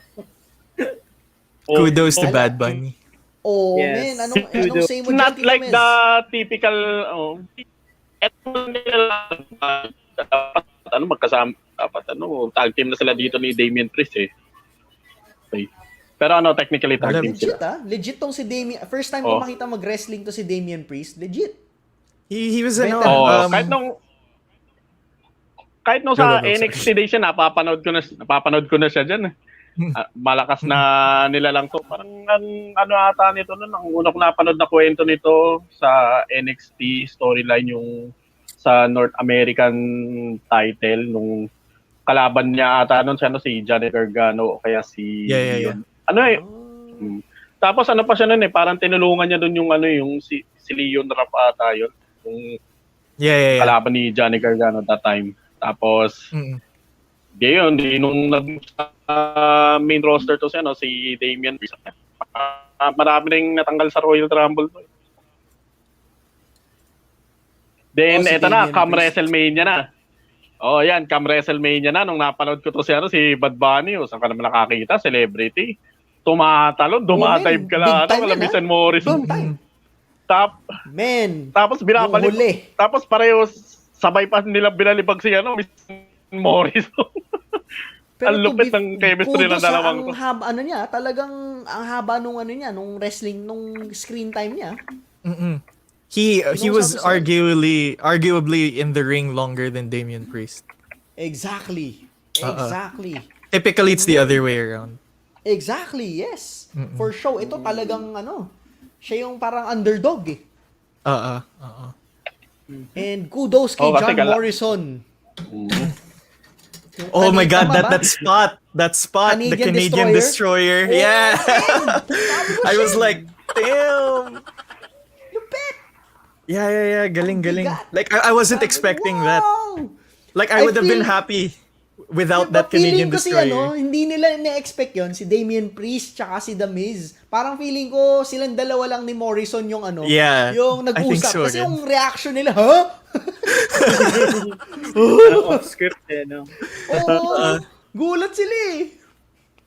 Kudos to Bad Bunny. Oh, Yes. man. Anong say mo dyan, Not Tito like Mez? the typical magkasama dapat tag team na sila dito ni Damian Priest eh. Okay. Pero technically tag team Legit sila. Legit tong si Damian. First time ko makita mag-wrestling to si Damian Priest. Legit. He was kahit nung Go, sa sorry. NXT day siya napapanood ko na siya diyan. Malakas na nila lang to. Parang ata nito noon, ang una ko napanood na kwento nito sa NXT storyline yung sa North American title nung kalaban niya ata noon si Johnny Gargano o kaya si Yeah. Tapos pa siya noon parang tinulungan niya doon yung yung si Leon Rapp ata yun. Yung Yeah. kalaban ni Johnny Gargano that time. Tapos gayon, nung main roster to siya, si Damian Priest. Marami ring natanggal sa Royal Rumble. Then, si eto na, Damian come Priest. WrestleMania na. Oh, yan, come WrestleMania na. Nung napanood ko to si Bad Bunny, saan ka naman nakakita? Celebrity. Tumatalon, dumadive ka lang. big time Wala yan, Miss Morrison. Big time. Tapos Yung binabalik. huli. Tapos pareho, sabay pa nila binalibag si Miss Morrison. Ang lupit ng chemistry ng dalawang to. Talagang ang haba nung nung wrestling, nung screen time niya. He was sabi arguably in the ring longer than Damian Priest. Exactly. Typically, it's the other way around. Exactly, yes. For show, ito talagang siya yung parang underdog eh. And kudos kay kasi John Morrison. Oh my God, Tama ba? that spot, the Canadian Canadian Destroyer? Destroyer. Yeah. I was siya. like, damn. Lupit! Yeah. Galing. bigat. Like, I wasn't expecting that. Wow! Like, I would have been happy without that Canadian feeling ko Destroyer. hindi nila na-expect yon si Damian Priest tsaka si The Miz. Parang feeling ko silang dalawa lang ni Morrison yung Yeah, yung I think nag-usap. so Kasi rin. yung reaction nila, ha? Off script no. Oo, gulat sila eh.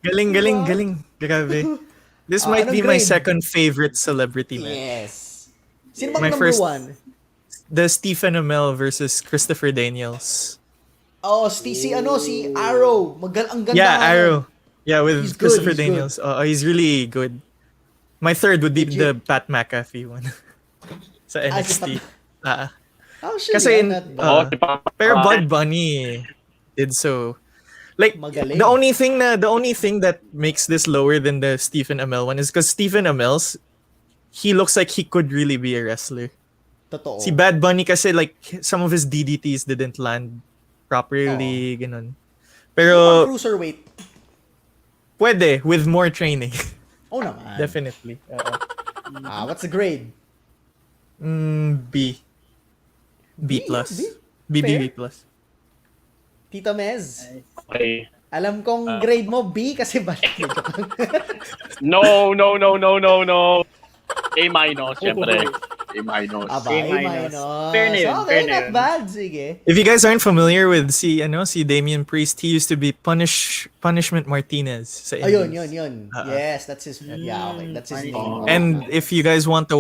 Galing. Grabe. This might be anong my grade? second favorite celebrity match. Yes. Sino bang My number first- one? The Stephen Amell versus Christopher Daniels. Oh, si Arrow. Ang ganda. Yeah, nga nun. Arrow. Yeah, with He's good, Christopher he's Daniels. He's really good. My third would be the Pat McAfee one. Sa si NXT. Oh, shit. Kasi not bad. Oo, si Papa. Pero Bud Bunny did so. Like, Magaling. the only thing that makes this lower than the Stephen Amell one is because Stephen Amell's, he looks like he could really be a wrestler. Totoo. Si Bad Bunny kasi like some of his DDTs didn't land properly, ganun. Pero Cruiserweight. pwede with more training. Oh naman. Definitely. What's the grade? B. B plus. B Fair. plus. Tito Mhez. Okay. Alam kong grade mo B kasi balik. No. A minus, syempre. A minus. Aba, A A minus. minus. Fair na yun, Okay, fair na not yun. bad. Sige. If you guys aren't familiar with si Damian Priest, he used to be Punishment Martinez sa Ayun, Indies. yun. Yes, that's his, okay, that's his name. And if you guys want a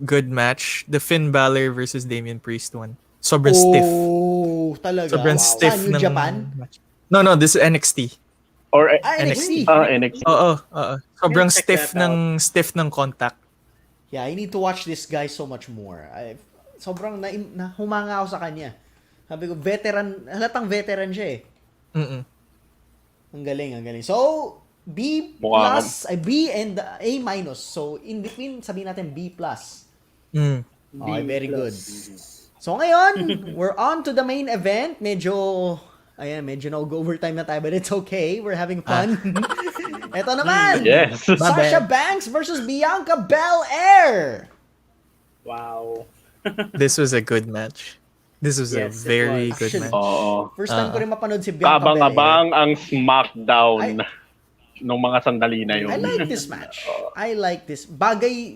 good match, the Finn Balor versus Damian Priest one. Sobrang stiff. Oh, talaga. Sobrang Wow. stiff Saan, New ng Japan? match. No, this is NXT. Or NXT. NXT. Oo. Sobrang Check stiff that out. stiff ng contact. Yeah, I need to watch this guy so much more. Sobrang humanga ako sa kanya. Sabi ko, halatang veteran siya eh. Ang galing. So, B Mukha plus, B and A minus. So, in between, sabihin natin B plus. Okay, very good. So, ngayon, we're on to the main event. Medyo nag-overtime na tayo, but it's okay. We're having fun. Ito naman. Yes. Sasha Banks versus Bianca Bel Air. Wow. This was a good match. This was a Yes, it very was. good Actually, match. Oo. First time ko rin mapanood si Bianca Bel Air. Kabang-abang ang SmackDown nung mga sandali na yun. I like this match. I like this.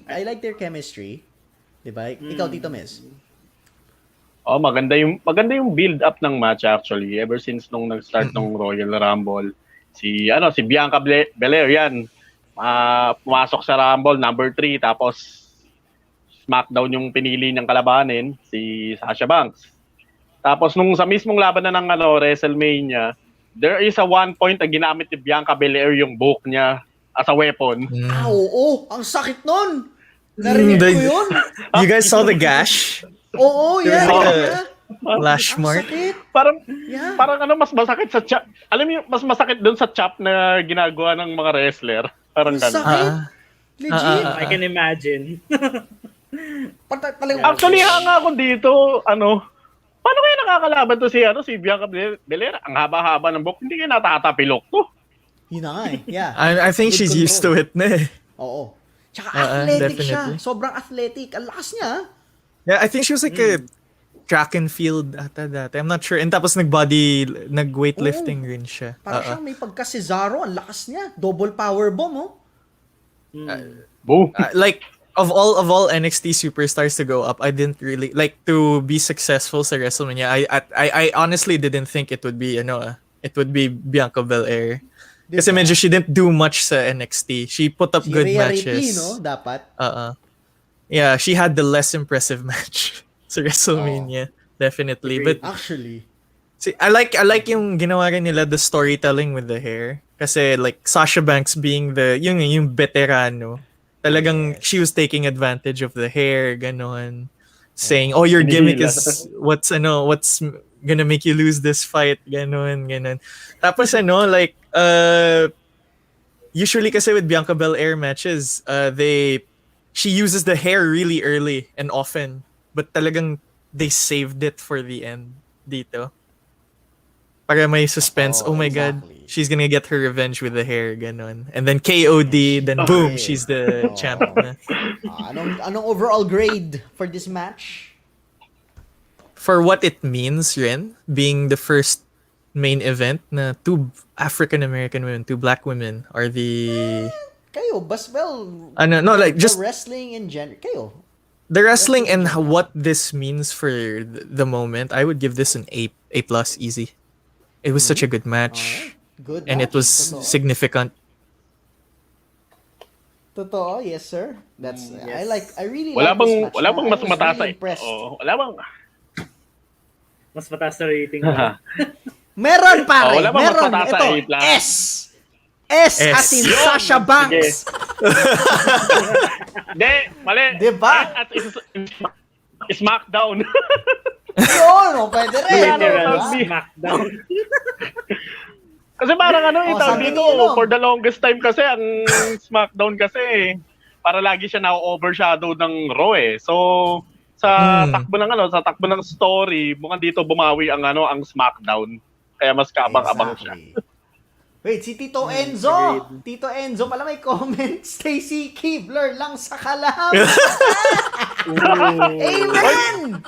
I like their chemistry. Diba? Ikaw, Tito Mez. Maganda yung build up ng match actually ever since nung nag-start ng Royal Rumble. Si Bianca Bel Air yan. Pumasok sa Rumble number 3 tapos SmackDown yung pinili niyang kalabanin, si Sasha Banks. Tapos nung sa mismong laban na ng WrestleMania, there is a one point na ginamit ni Bianca Bel Air yung book niya as a weapon. Oo, ang sakit nun. Narinig ko yun. You guys saw the gash? Oo, yeah. Lash Ang mark? sakit. Yeah. Parang mas masakit sa chop. Alam mo, mas masakit doon sa chop na ginagawa ng mga wrestler. Parang Ang gano'n. sakit. Legit. I can imagine. Actually, hanga ako dito, paano kaya nakakalaban to si Bianca Bel Air? Ang haba-haba ng book, hindi kaya natatapilok to. Yun na nga eh. Yeah. I think Good she's control. used to it na eh. Oo. Tsaka athletic siya. definitely. Sobrang athletic. Ang lakas niya. Yeah, I think she was like a track and field ata dati. I'm not sure. And tapos nag-weightlifting rin siya. Parang siyang may pagka-Cesaro. Ang lakas niya. Double power bomb, oh. Boom. Like of all NXT superstars to go up, I didn't really like to be successful sa WrestleMania. I honestly didn't think it would be it would be Bianca Bel Air. Kasi medyo she didn't do much sa NXT. She put up good Rhea matches. Ripley, no? Dapat. Yeah, she had the less impressive match sa WrestleMania, definitely. But Actually. see, I like yung ginawa rin nila the storytelling with the hair. Kasi like Sasha Banks being yung veterano, talagang she was taking advantage of the hair, ganon. Saying, "Oh, your gimmick is what's gonna make you lose this fight," ganon. Tapos like usually kasi with Bianca Bel Air matches, she uses the hair really early and often, but talagang they saved it for the end dito. Para may suspense. Oh my God, she's gonna get her revenge with the hair, ganon. And then KOD, then boom, she's the champ na. Anong overall grade for this match? For what it means, Ren, being the first main event na 2 African-American women, 2 black women are the... Kayo, no, like just the wrestling in general. Kayo. the wrestling and what this means for the moment, I would give this an A plus easy. It was such a good match. Good And it match. was Totoo. significant. Totoo, yes sir. That's I really Wala like this match. bang mas I was mataas really impressed. wala bang Mas mataas na rating. Meron pare, wala bang mas meron. mataas sa Ito, A+? S as in Yun! Sasha Banks. Hindi, mali. Diba? At SmackDown. Yun, pwede rin. Literal Diba? smackdown. Kasi parang tawag sabi dito, niyo, for the longest time kasi, ang SmackDown kasi, para lagi siya na-overshadow ng Raw eh. So, sa takbo ng story, mukhang dito bumawi ang SmackDown. Kaya mas kaabang-abang siya. Wait, si Tito Enzo. Agreed. Tito Enzo pala may comment. Stacy Keebler lang sa kalam. Amen!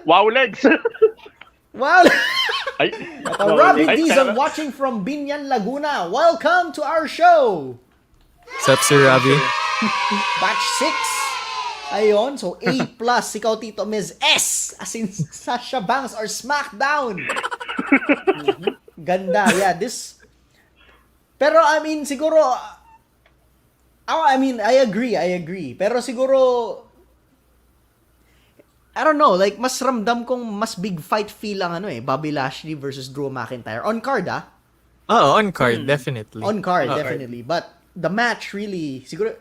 Wow legs. Wow. Ay, Robbie ay, Dizon kaya- watching from Binyan, Laguna. Welcome to our show. Sup, Sir Ravi? Batch 6. Ayun, so A+, ikaw Tito Mhez S, as in Sasha Banks or SmackDown. Ganda, yeah, this... Pero I mean, siguro... I agree. Pero siguro... I don't know, like, mas ramdam kong mas big fight feel ang Bobby Lashley versus Drew McIntyre. On card, Oh, on card, definitely. On card, definitely. But the match really, siguro,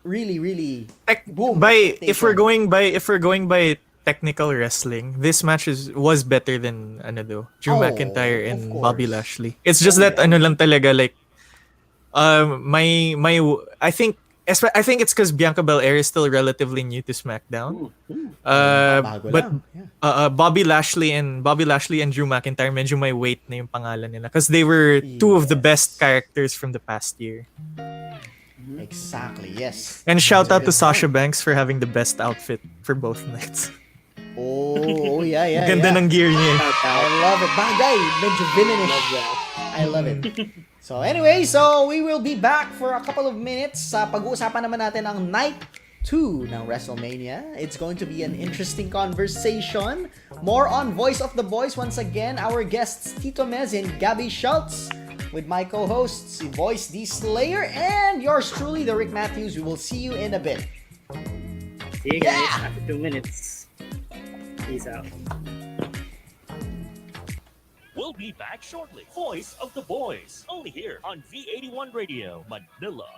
really, boom. If we're going by technical wrestling, this match was better than Drew McIntyre and of course. Bobby Lashley. It's just that lang talaga, like I think it's because Bianca Bel Air is still relatively new to SmackDown. Bago But lang. Yeah. Bobby Lashley and Drew McIntyre medyo may weight na yung pangalan nila because they were two of the best characters from the past year. Exactly, yes. And shout out to Sasha Banks for having the best outfit for both nights. Oh, yeah. Ganda ng gear niya. I love it. Bagay, medyo villainish. I love it. So anyway, we will be back for a couple of minutes. Pag-uusapan naman natin ang Night 2 ng WrestleMania. It's going to be an interesting conversation. More on Voice of the Boys. Once again, our guests Tito Mhez and Gabby Schulze. With my co-hosts, Voice D Slayer, and yours truly, Derrik Matthews. We will see you in a bit. See you guys after 2 minutes. Peace out. We'll be back shortly. Voice of the Boys, only here on V81 Radio, Manila.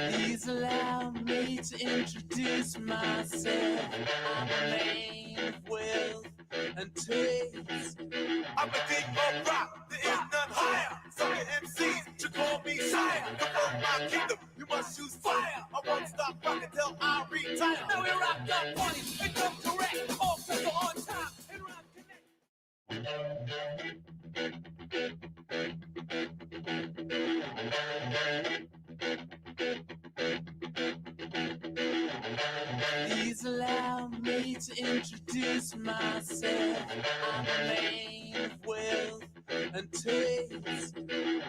Please allow me to introduce myself. I'm a man of wealth and taste. I'm the king of rock, there is none higher. Some of MCs should call me sire. Come from my kingdom, you must use fire. I won't stop rocking till I retire. Now we rock the party and come correct. All people on time and rock connect. Please allow me to introduce myself. I'm a man of wealth and taste.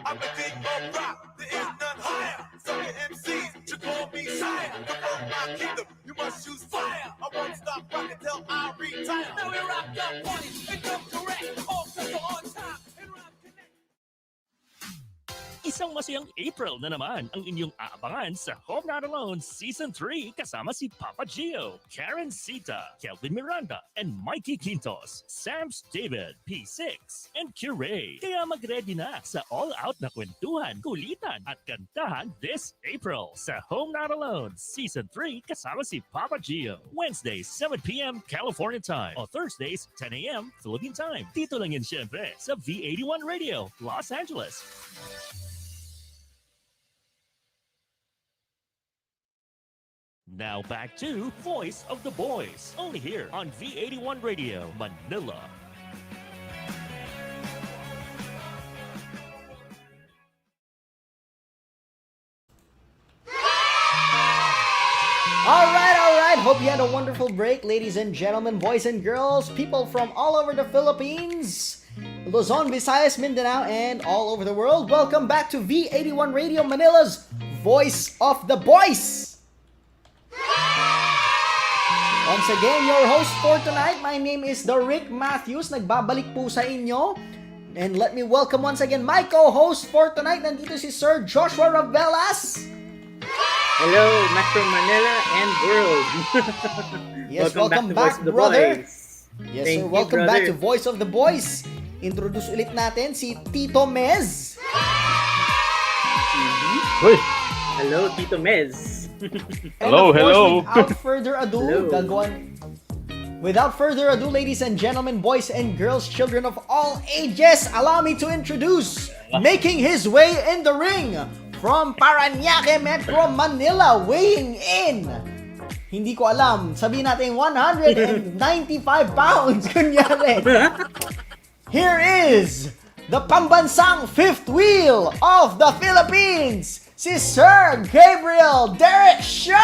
I'm the king of rock, there is none higher. Some MCs should call me sire. Come from my kingdom, you must use fire. I won't stop rocking till I retire. Now we rock the party and come correct. All people on time and rock connect. Isang masayang April na naman ang inyong aabangan sa Home Not Alone Season 3 kasama si Papa Gio, Karen Sita, Kelvin Miranda, and Mikey Quintos, Sams David, P6, and Curate. Kaya mag-ready na sa all-out na kwentuhan, kulitan at kantahan this April sa Home Not Alone Season 3 kasama si Papa Gio. Wednesdays, 7 p.m. California time o Thursdays, 10 a.m. Philippine time. Dito lang yan syempre sa V81 Radio, Los Angeles. Now back to Voice of the Boys, only here on V81 Radio, Manila. All right. Hope you had a wonderful break, ladies and gentlemen, boys and girls, people from all over the Philippines, Luzon, Visayas, Mindanao, and all over the world. Welcome back to V81 Radio, Manila's Voice of the Boys. Once again, your host for tonight, my name is THERICKMATTHEWS. Nagbabalik po sa inyo. And let me welcome once again my co-host for tonight. Nandito si Sir Joshua Ravelas. Hello, Metro Manila and world. Yes, welcome back, to Voice of the brother. Boys. Yes, Thank sir. you, Welcome back to brother. Voice of the Boys. Introduce ulit natin si Tito Mhez. Uy, Hello, Tito Mhez. And Hello, of course, hello. Without further ado, Hello. Without further ado, ladies and gentlemen, boys and girls, children of all ages, allow me to introduce, making his way in the ring, from Parañaque, Metro Manila, weighing in, hindi ko alam, sabihin natin 195 pounds, kunyari. Here is the pambansang fifth wheel of the Philippines, si Sir Gabriel Derrik Schulze!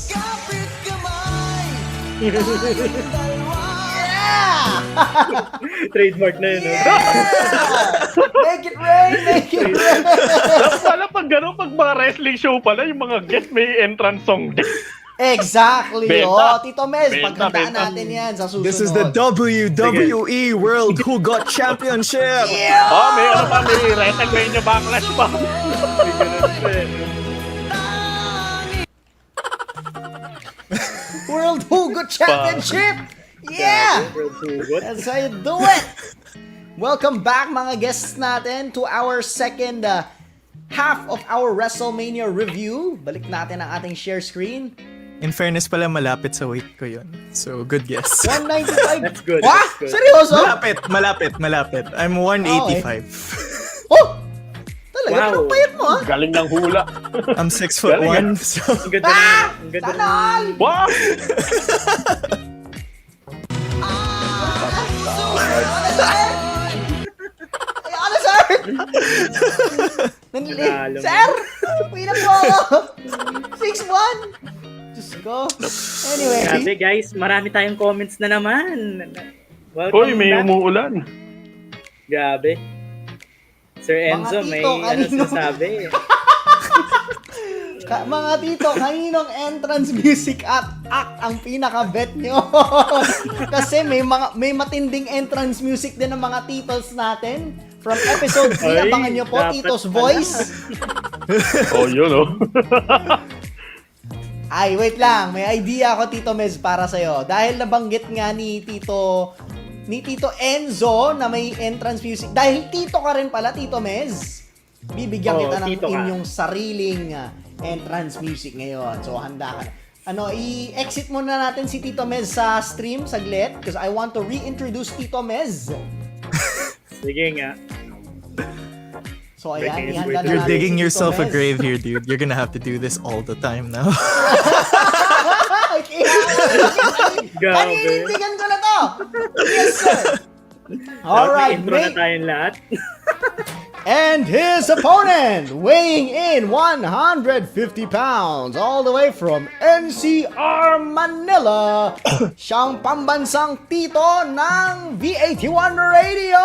Kapit kamay, Yeah! Trademark na yun. Make it rain, make it rain! Pala pag gano'n, pag mga wrestling show pala, yung mga guest may entrance song din. Exactly! Benta. Tito Mhez, Benta, paghandaan benta. natin yan sa susunod. This is the WWE World Who Got Championship. Yeah! May ano pa, may WrestleMania backlash pa. World Hugot Championship! Yeah! That's how you do it! Welcome back mga guests natin to our second half of our WrestleMania review. Balik natin ang ating share screen. In fairness pala, malapit sa weight ko yun. So, good guess. 195. That's good. What? That's good. Seryoso? Malapit. I'm 185. Oh! Talaga? Wow. Anong payat mo, ha? Galing ng hula. I'm 6'1", so... Ang ganda Ah! ang ganda Sana all! Wow! Ay, ano, sir? Nanalo. Sir! Pina po ako! 6'1"! Diyos ko. Anyway. Grabe guys, marami tayong comments na naman. Welcome Uy, may back. umuulan. Grabe. Sir Enzo, Mga may tito, ano kanino? sinasabi. Mga tito, kaninong entrance music act ang pinaka-bet nyo? Kasi may matinding entrance music din ng mga titos natin. From episode 3, Ay, abangan nyo po, dapat Tito's pala. Voice. Oh, yun oh. Ay, wait lang. May idea ako, Tito Mez, para sa'yo. Dahil nabanggit nga ni Tito Enzo na may entrance music. Dahil Tito ka rin pala, Tito Mez. Bibigyan Oo, kita ng Tito ka. inyong sariling entrance music ngayon. So, handa ka na. I-exit muna natin si Tito Mez sa stream saglit because I want to reintroduce Tito Mez. Sige nga. So, ayan, Breaking ihanda na You're natin digging si Tito yourself a Mez. grave here, dude. You're gonna have to do this all the time now. Grabe. Paninindigan ko na to! Yes, sir! Alright, Intro na tayong lahat. and his opponent, weighing in 150 pounds, all the way from NCR Manila, siyang pambansang tito ng V81 Radio.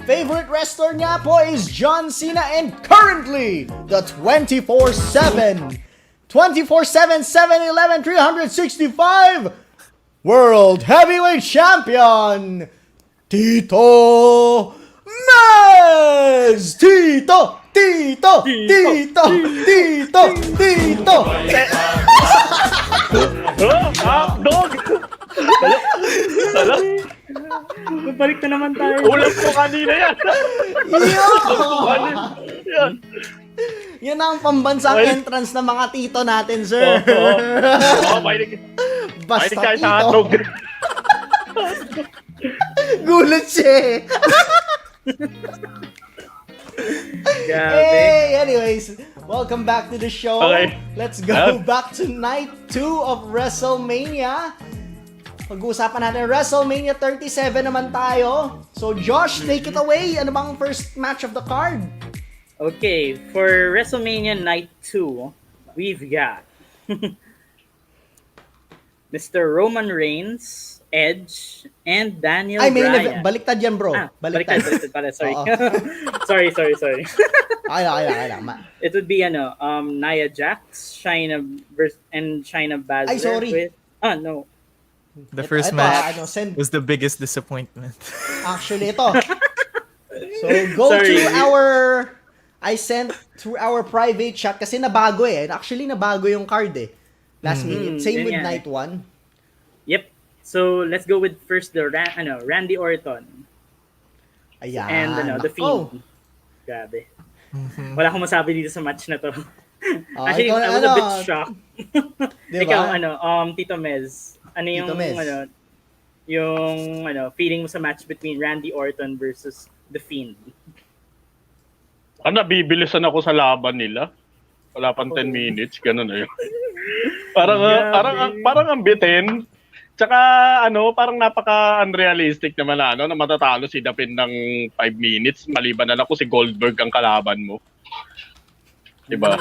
Favorite wrestler niya po is John Cena and currently the 24/7, 7/11, 365 World Heavyweight Champion, Tito Mhez! Tito! Dog! Tala? Balik na naman tayo. Ulam ko kanina yan. Yan. Yan ang pambansang Ay. entrance ng mga tito natin, sir. Mahilig Basta kayo sa tito. hotdog. Gulat siya eh. Grabe. Hey, anyways, welcome back to the show. Okay. Let's go back to night 2 of WrestleMania. Pag-uusapan natin, WrestleMania 37 naman tayo. So, Josh, take it away. Ano bang first match of the card? Okay, for WrestleMania Night 2, we've got Mr. Roman Reigns, Edge, and Daniel Ay, may Bryan. baliktad yan, bro. Baliktad pala, sorry. Oo. sorry. Ay, lang. It would be Nia Jax, China Baszler. Ay, sorry. No. The first Ito, match send, was the biggest disappointment. actually, ito. So, go Sorry. to I sent through our private chat kasi nabago eh. Actually, nabago yung card eh. Last minute. Same yun with nga. night 1. Yep. So, let's go with first the Randy Orton. Ayan. And the Oh, Fiend. Grabe. Wala akong masabi dito sa match na to. Oh, Actually, ikaw, I was a bit shocked. Diba? Ikaw, Tito Mez, ano yung, Tito Mez. feeling mo sa match between Randy Orton versus The Fiend? Nabibilisan ako sa laban nila. Wala pang 10 minutes, ganun na yun. Parang ang bitin. Tsaka parang napaka-unrealistic naman na matatalo si Dapin ng 5 minutes maliban na lang kung si Goldberg ang kalaban mo. Diba?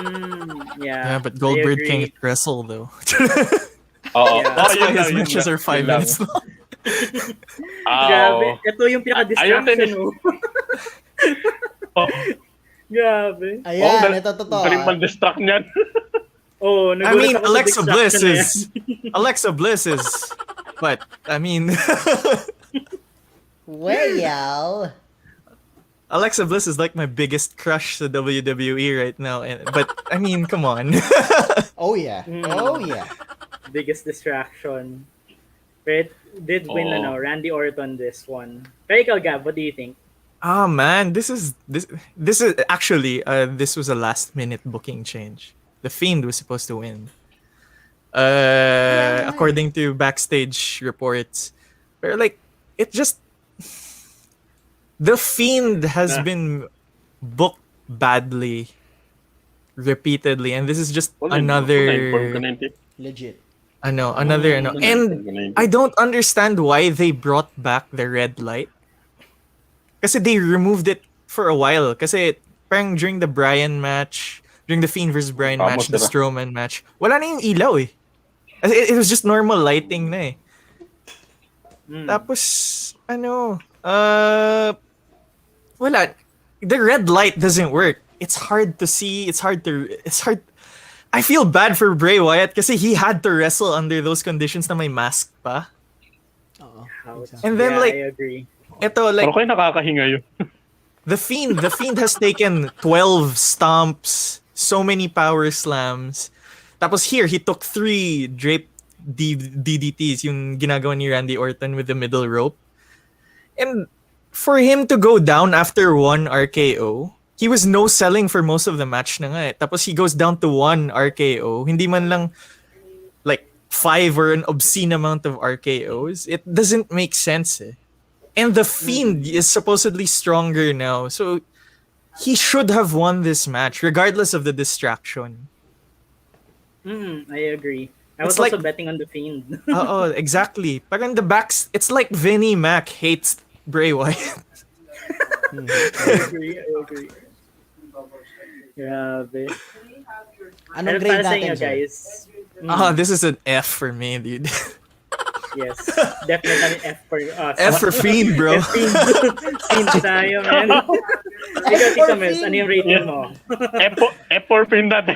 Yeah, but Goldberg can't wrestle though. Oo. That's why yun his lang, matches yun are 5 lang. minutes long. Grabe. Ito yung pinaka-distraction mo. Oh. Grabe. Ayan, ito totoo. Galing man-distract niyan. I mean, Alexa Bliss is, but I mean, well, Alexa Bliss is like my biggest crush to WWE right now, but I mean, come on. Oh yeah. Biggest distraction. But did win Randy Orton this one. Pero ikaw, Gab, what do you think? Ah man, this is actually this was a last minute booking change. The Fiend was supposed to win. According to backstage reports. But like it just The Fiend has been booked badly repeatedly, and this is just another legit. and I don't understand why they brought back the red light. Kasi they removed it for a while. Kasi parang during the Fiend versus Bryan match, the Strowman match, wala na yung ilaw eh. It was just normal lighting na eh. Tapos, wala. The red light doesn't work. It's hard to see. It's hard. I feel bad for Bray Wyatt kasi he had to wrestle under those conditions na may mask pa. And then I agree. Ito like Pero kayo nakakahinga yun. The Fiend has taken 12 stomps, so many power slams. Tapos here, he took 3 draped DDTs, yung ginagawa ni Randy Orton with the middle rope. And for him to go down after 1 RKO, he was no selling for most of the match na nga eh. Tapos he goes down to 1 RKO, hindi man lang like 5 or an obscene amount of RKOs. It doesn't make sense eh. And the Fiend is supposedly stronger now. So he should have won this match regardless of the distraction. I agree. I was It's also like- betting on the Fiend. Oo, exactly. Parang the backs, it's like Vinnie Mac hates Bray Wyatt. I agree. Grabe. Anong Pero grade para sa natin, inyo, sir? guys. This is an F for me, dude. Yes. Definitely F for us. F for Fiend, bro. Fiend tayo, man. Ikaw, Tito Mez, ano yung rating mo? F for Fiend natin.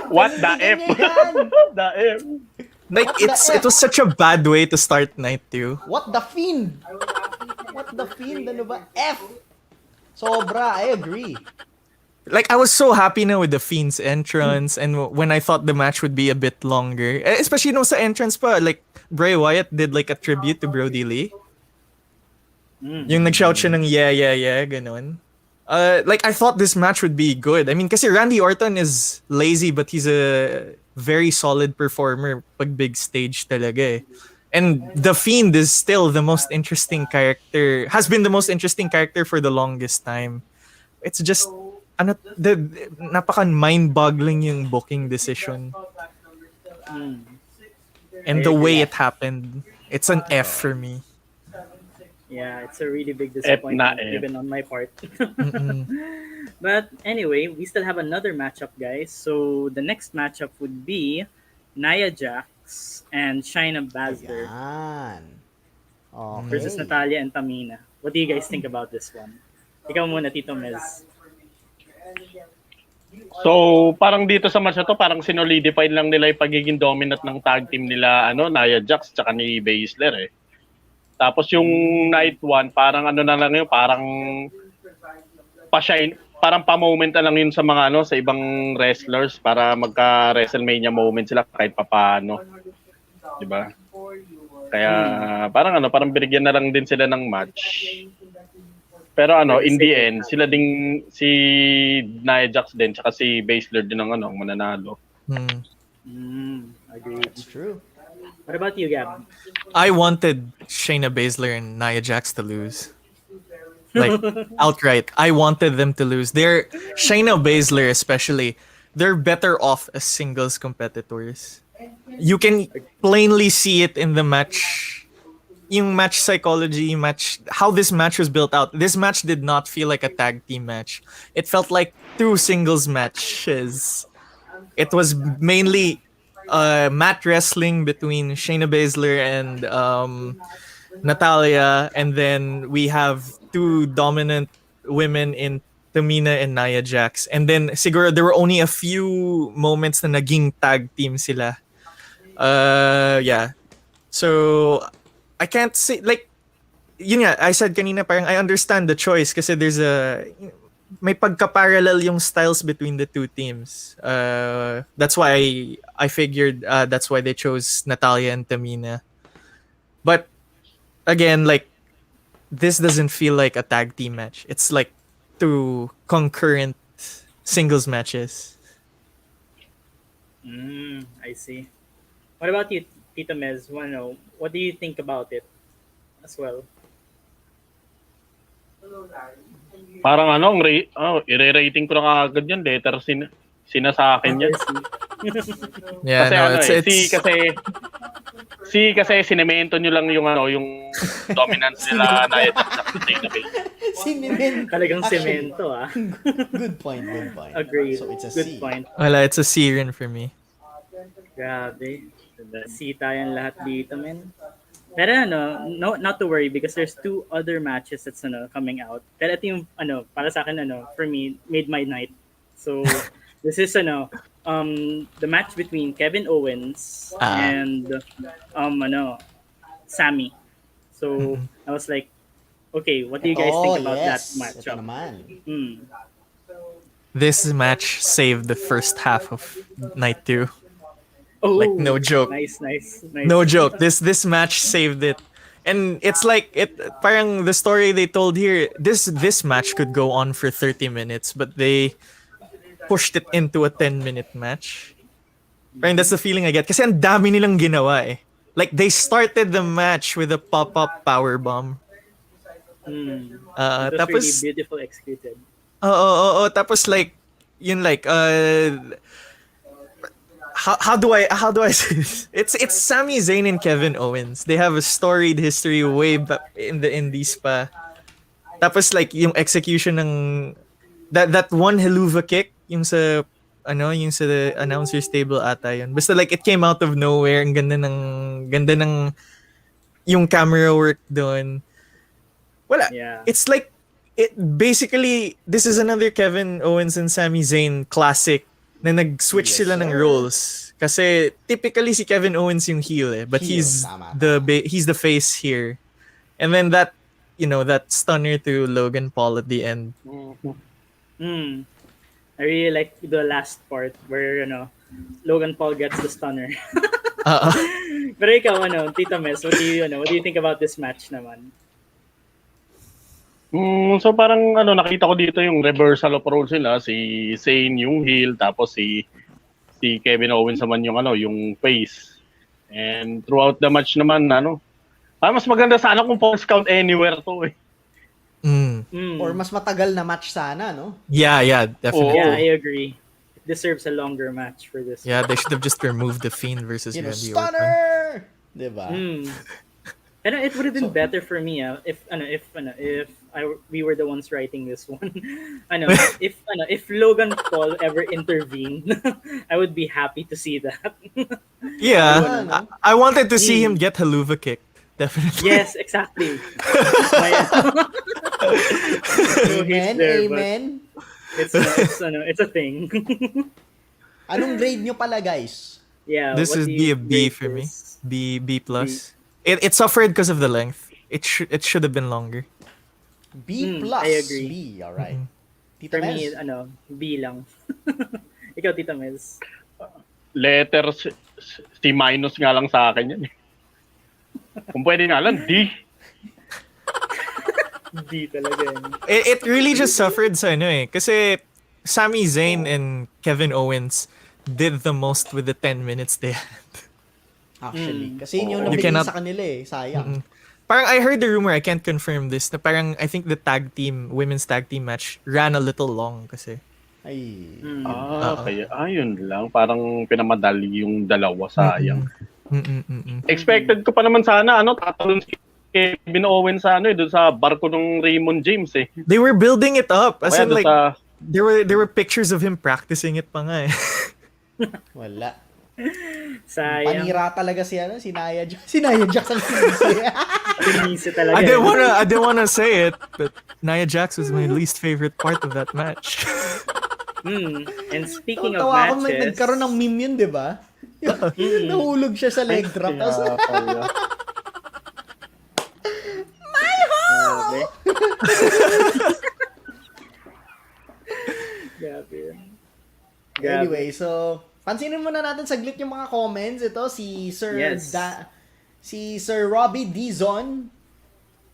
What the F? The F. Like it was such a bad way to start night 2. What the Fiend? Ano ba? F. Sobra, I agree. Like I was so happy now with the Fiend's entrance and when I thought the match would be a bit longer. Especially nung sa entrance pa, like Bray Wyatt did like a tribute to Brody Lee. Yung nag-shout siya ng yeah, ganun. Like I thought this match would be good. I mean, kasi Randy Orton is lazy but he's a very solid performer pag big stage talaga eh. And the Fiend is still the most interesting character, has been the most interesting character for the longest time. It's just napaka mind-boggling yung booking decision. And the way it happened, it's an F for me. Yeah, it's a really big disappointment even on my part. But anyway, we still have another matchup, guys. So the next matchup would be Nia Jax and Shayna Baszler Yan. Okay. versus Natalya and Tamina. What do you guys think about this one? Ikaw muna, Tito Mez. So, parang dito sa match na to, parang sinolidify lang nila yung pagiging dominant ng tag team nila, Nia Jax tsaka ni Baszler eh. Tapos yung night 1, parang na lang yun, parang pa-shine, parang pa-moment na lang yun sa mga sa ibang wrestlers para magka-WrestleMania moment sila kahit papaano. 'Di ba? Kaya parang binigyan na lang din sila ng match. Pero in the end, sila ding si Nia Jax din tsaka si Baszler din ang mananalo. Agreed. That's true. What about you, Gab? I wanted Shayna Baszler and Nia Jax to lose. Like, outright. I wanted them to lose. Shayna Baszler especially, they're better off as singles competitors. You can plainly see it in the match. Yung match psychology, how this match was built out. This match did not feel like a tag team match. It felt like two singles matches. It was mainly mat wrestling between Shayna Baszler and Natalya, and then we have two dominant women in Tamina and Nia Jax. And then siguro there were only a few moments na naging tag team sila. Yeah. So I can't say, like, yun nga, I said kanina parang I understand the choice kasi may pagka-parallel yung styles between the two teams. That's why I figured that's why they chose Natalya and Tamina. But again, like, this doesn't feel like a tag team match. It's like two concurrent singles matches. I see. What about you, Tito Mhez? What do you think about it as well? Parang i-rating ko na kagad yan. Letter sina sa akin yan. Yeah, kasi kasi sinemento nyo lang yung dominance nila na Sinemento. Talagang semento, ah. Good point. Agreed. So it's a Good C. point. Wala, it's a C rin for me. Grabe. C tayong lahat dito, men. Pero not to worry because there's two other matches that's coming out. Pero ito yung para sa akin for me made my night. So this is the match between Kevin Owens and Sammy. So I was like, okay, what do you guys think about that matchup? This match saved the first half of night 2. Oh, like, no joke. Nice. No joke. This match saved it. And it's like parang the story they told here, this match could go on for 30 minutes, but they pushed it into a 10-minute match. Parang that's the feeling I get. Kasi ang dami nilang ginawa eh. Like, they started the match with a pop-up powerbomb. It was tapos, really beautiful executed. Tapos like, yun like, how do I say this? It's Sami Zayn and Kevin Owens. They have a storied history way back in the indies pa. Tapos like yung execution ng that one Helluva kick yung sa the announcer's table ata yun. Basta like it came out of nowhere. Ang ganda ng yung camera work doon. Wala. Yeah. It's like basically this is another Kevin Owens and Sami Zayn classic na nag-switch sila ng roles. Kasi typically si Kevin Owens yung heel eh, but he's the face here. And then that stunner to Logan Paul at the end. I really like the last part where Logan Paul gets the stunner. Pero ikaw Tito Mez, what do you think about this match naman? So parang nakita ko dito yung reversal of roles nila, si Zayn yung heel tapos si Kevin Owens naman yung face. And throughout the match naman mas maganda sana kung false count anywhere to eh. Or mas matagal na match sana, no? Yeah, definitely. Yeah, I agree. It deserves a longer match for this. Yeah, they should have just removed the Fiend versus Randy Orton. Stunner! Diba? And it would have been better for me if we were the ones writing this one. If Logan Paul ever intervened, I would be happy to see that. Yeah, I wanted to see him get Helluva kicked. Definitely. Yes, exactly. Amen. It's a thing. Anong grade nyo pala, guys? Yeah. This is be a B for me. B plus. It suffered because of the length. It should have been longer. B plus. I agree. B, alright. Tito For Mez? me, B lang. Ikaw, Tito Mez. Letter C minus nga lang sa akin yan. Kung pwede nga lang, D. Hindi talaga yun. It really just suffered sa ano eh. Kasi Sami Zayn and Kevin Owens did the most with the 10 minutes they had. Actually. Kasi yun yung You nabigay cannot- sa kanila eh. Sayang. Parang I heard the rumor, I can't confirm this, na parang I think the women's tag team match ran a little long kasi. Ay. Kaya ayun lang. Parang pinamadali yung dalawa, sayang. Expected ko pa naman sana, tatalon si Kevin Owens sa doon sa barko ng Raymond James eh. They were building it up. As Kaya in doon like, sa... there were pictures of him practicing it pa nga eh. Wala. Sayang. Panira talaga si Nia Jax. Si Nia Jax ang sinisi. Sinisi talaga. I didn't wanna say it, but Nia Jax was my least favorite part of that match. And speaking of Tawa ako matches, nagkaroon ng meme yun, di ba? Nahulog siya sa leg drop. Tapos, Grabe. Grabe. anyway, so, pansinin muna natin saglit yung mga comments. Ito, si Sir Robbie Dizon.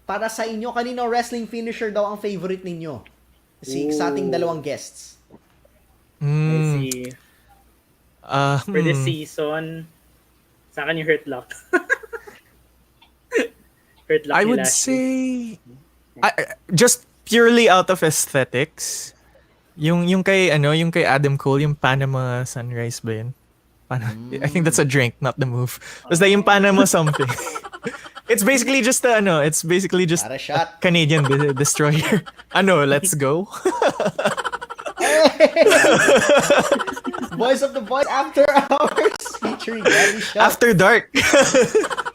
Para sa inyo, kanino wrestling finisher daw ang favorite ninyo? Sa ating dalawang guests. I see. For this season, sa akin yung Hurt Lock. Hurt Lock I would say, just purely out of aesthetics, yung kay Adam Cole, yung Panama Sunrise ba yun? I think that's a drink, not the move. Basta yung Panama something. It's basically just a shot. Canadian destroyer. Let's go. Voice of the Voice After Hours featuring Gabby Shot. After dark.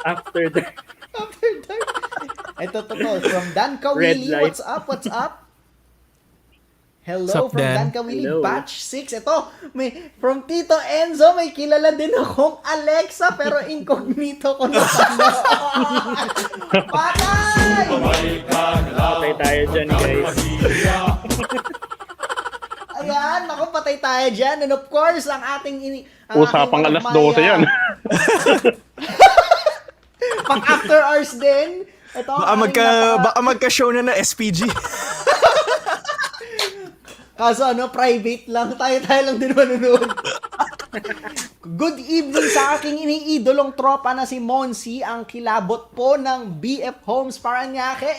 After that. After Dark. Ito from Dan Kawili. Red light. What's up? Hello What's up, from Dan Dan? Kawili, Hello. batch 6. Ito, from Tito Enzo, may kilala din akong Alexa, pero incognito ko na Patay! Patay tayo dyan, guys. Ayan, naku, patay tayo dyan. And of course, ang ating Usapang alas 12 yan. Pang after hours din. Ito, Baka magka-show na SPG. Kaso private lang. Tayo lang din manunood. Good evening sa aking iniidolong tropa na si Monsi, ang kilabot po ng BF Homes Paranaque.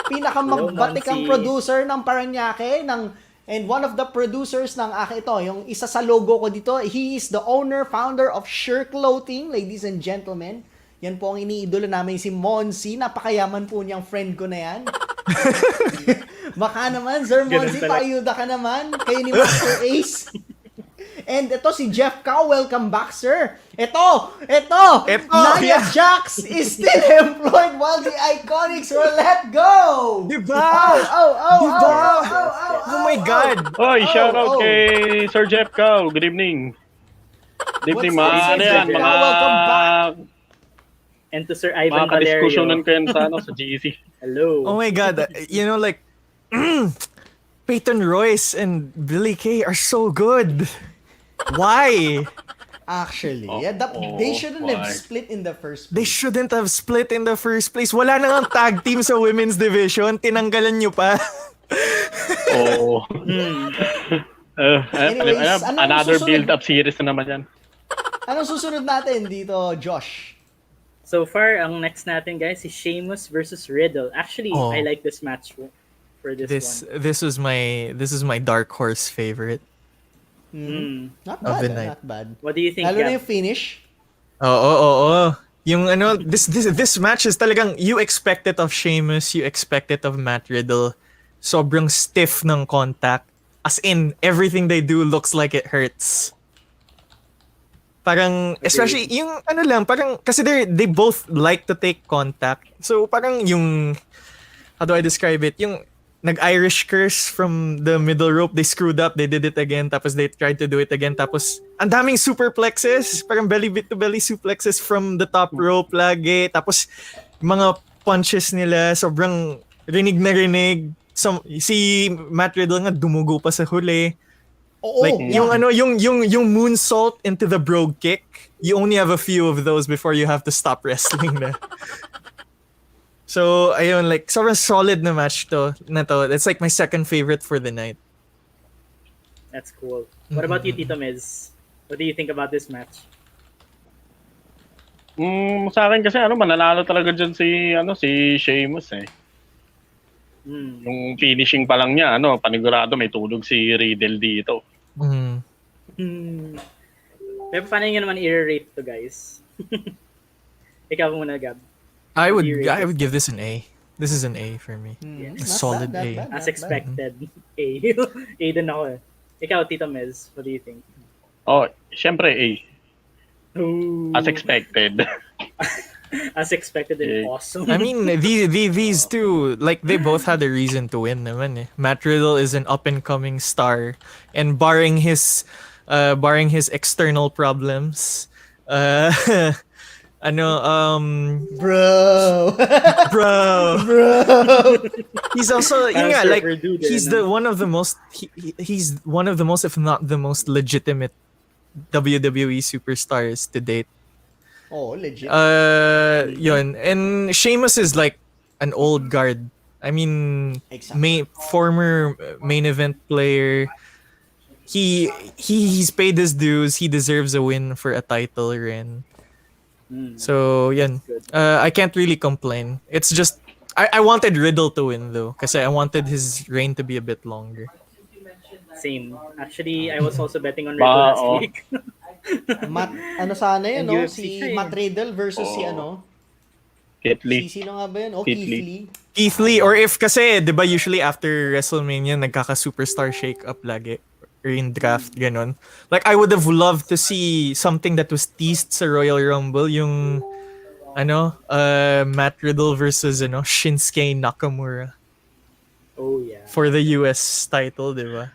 Pinakamabatikang producer ng Paranaque, and one of the producers ng ito, yung isa sa logo ko dito, he is the owner, founder of Sure Clothing, ladies and gentlemen. Yan po ang iniidolo namin si Monsi. Napakayaman po niyang friend ko na yan. Baka naman, Sir Monsi, paayuda ka naman. Kayo ni Master Ace. And ito si Jeff Cow, welcome back, sir. Ito, Nia Jax is still employed while the Iconics were let go. Diba? Oh my God. Oy, shout out kay Sir Jeff Cow. Good evening. Good evening, What's up, Jeff Cow? Welcome back. And to Sir Ivan Valerio. Makadiskusyonan ko yan sa GC. Hello. Oh my God. Peyton Royce and Billy Kay are so good. Why? Actually, they shouldn't have split in the first place. They shouldn't have split in the first place. Wala na nga tag team sa women's division. Tinanggalan nyo pa. Oo. Anyways, Another build-up series na naman yan. Anong susunod natin dito, Josh? So far, ang next natin, guys, is Sheamus versus Riddle. Actually, I like this match for this one. This is my dark horse favorite. Not Of bad, the night. not bad. What do you think, Lalo na Gab? yung finish. Oo. Yung this match is talagang you expect it of Sheamus, you expect it of Matt Riddle. Sobrang stiff ng contact. As in, everything they do looks like it hurts. Parang, especially yung parang, kasi they both like to take contact. So parang yung, how do I describe it? Yung nag-Irish curse from the middle rope, they screwed up, they did it again, tapos they tried to do it again, tapos ang daming superplexes, parang belly-to-belly suplexes from the top rope lagi, tapos mga punches nila, sobrang rinig na rinig. Si Matt Riddle nga dumugo pa sa huli. Oo, Like yung moonsault into the brogue kick, you only have a few of those before you have to stop wrestling na. So, ayun, like, sobrang solid na match na to. It's like my second favorite for the night. That's cool. What about you, Tito Mhez? What do you think about this match? Sa akin kasi mananalo talaga diyan si Sheamus eh. Yung finishing pa lang niya, panigurado may tulog si Riddle dito. Pero paano nyo naman i-rate to, guys? Ikaw muna, Gab. I would give this an A. This is an A for me. A solid Not A. bad, As expected. A. A din ako eh. Ikaw, Tito Mez, what do you think? Oh, syempre A. Ooh. As expected. As expected and awesome. I mean, these two, like, they both had a reason to win naman eh. Matt Riddle is an up-and-coming star, and barring his external problems, Bro. he's also, yun nga, like, Dude, he's one of the most, he's one of the most, if not the most legitimate WWE superstars to date. Oh, legit. Yun. And Sheamus is like an old guard. I mean, Exactly. former main event player. He's paid his dues. He deserves a win for a title rin. So, yan. I can't really complain. It's just I wanted Riddle to win though, kasi I wanted his reign to be a bit longer. Same. Actually, I was also betting on Riddle last week. Sana yun, And no? UFC Si siya eh. Matt Riddle versus si Keith Lee. sino nga ba yun? Oh, Keith Keith Lee. Lee. Keith Lee, or if kasi, di ba usually after WrestleMania, nagkaka-superstar shake-up lagi. Or in draft, ganon. Like, I would have loved to see something that was teased sa Royal Rumble, yung, Matt Riddle versus, Shinsuke Nakamura. Oh, yeah. For the US title, di ba?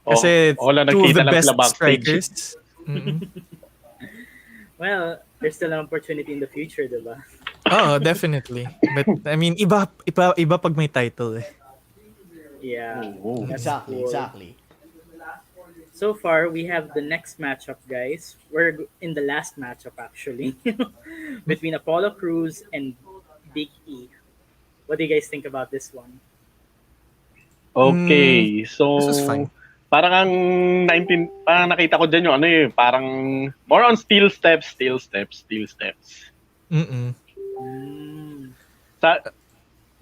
Kasi wala two of nakita the lang best sila backstage. strikers. Mm-mm. Well, there's still an opportunity in the future, diba? Oh, definitely. But, I mean, iba pag may title eh. Yeah. That's Exactly, cool. exactly. So far, we have the next matchup, guys. We're in the last matchup, actually, between Apollo Crews and Big E. What do you guys think about this one? Okay, so This was fine. parang parang nakita ko diyan yung parang more on steel steps. Mm-mm.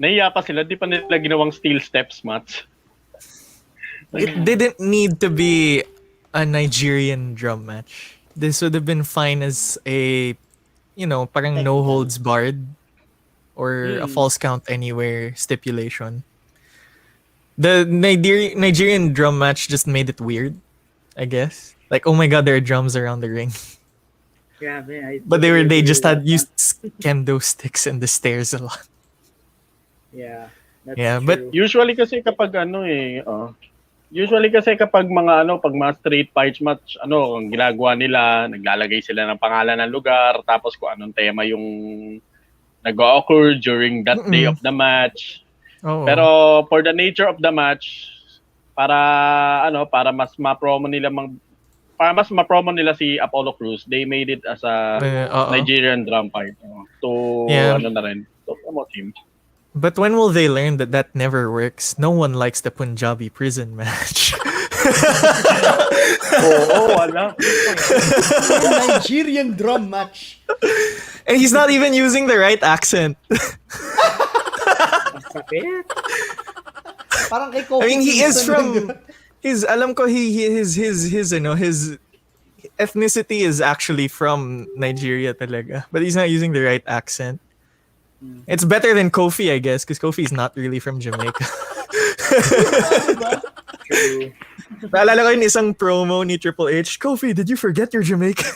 Nahiya pa sila, di pa nila ginawang steel steps match. It didn't need to be a Nigerian drum match. This would have been fine as a, parang no holds barred or a false count anywhere stipulation. The Nigerian drum match just made it weird, I guess. Like, oh my god, there are drums around the ring. Yeah, man, But they just had used kendo sticks and the stairs a lot. Yeah, that's Yeah, true. but Usually kasi kapag pag mga street fights match, ang ginagawa nila, naglalagay sila ng pangalan ng lugar, tapos kung anong tema yung nag-occur during that day of the match. oh, Pero for the nature of the match, para mas ma-promo nila si Apollo Crews, they made it as a Nigerian drum fight. To Yeah. na rin. To promote him. but when will they learn that never works? No one likes the Punjabi prison match. Wala. Nigerian drum match. And he's not even using the right accent. Sakit. Parang kay Kofi I mean, he is Kingston. from alam ko his ethnicity is actually from Nigeria talaga, but he's not using the right accent. It's better than Kofi, I guess, because Kofi's not really from Jamaica. True. Naalala ko yung isang promo ni Triple H, Kofi, did you forget you're Jamaican?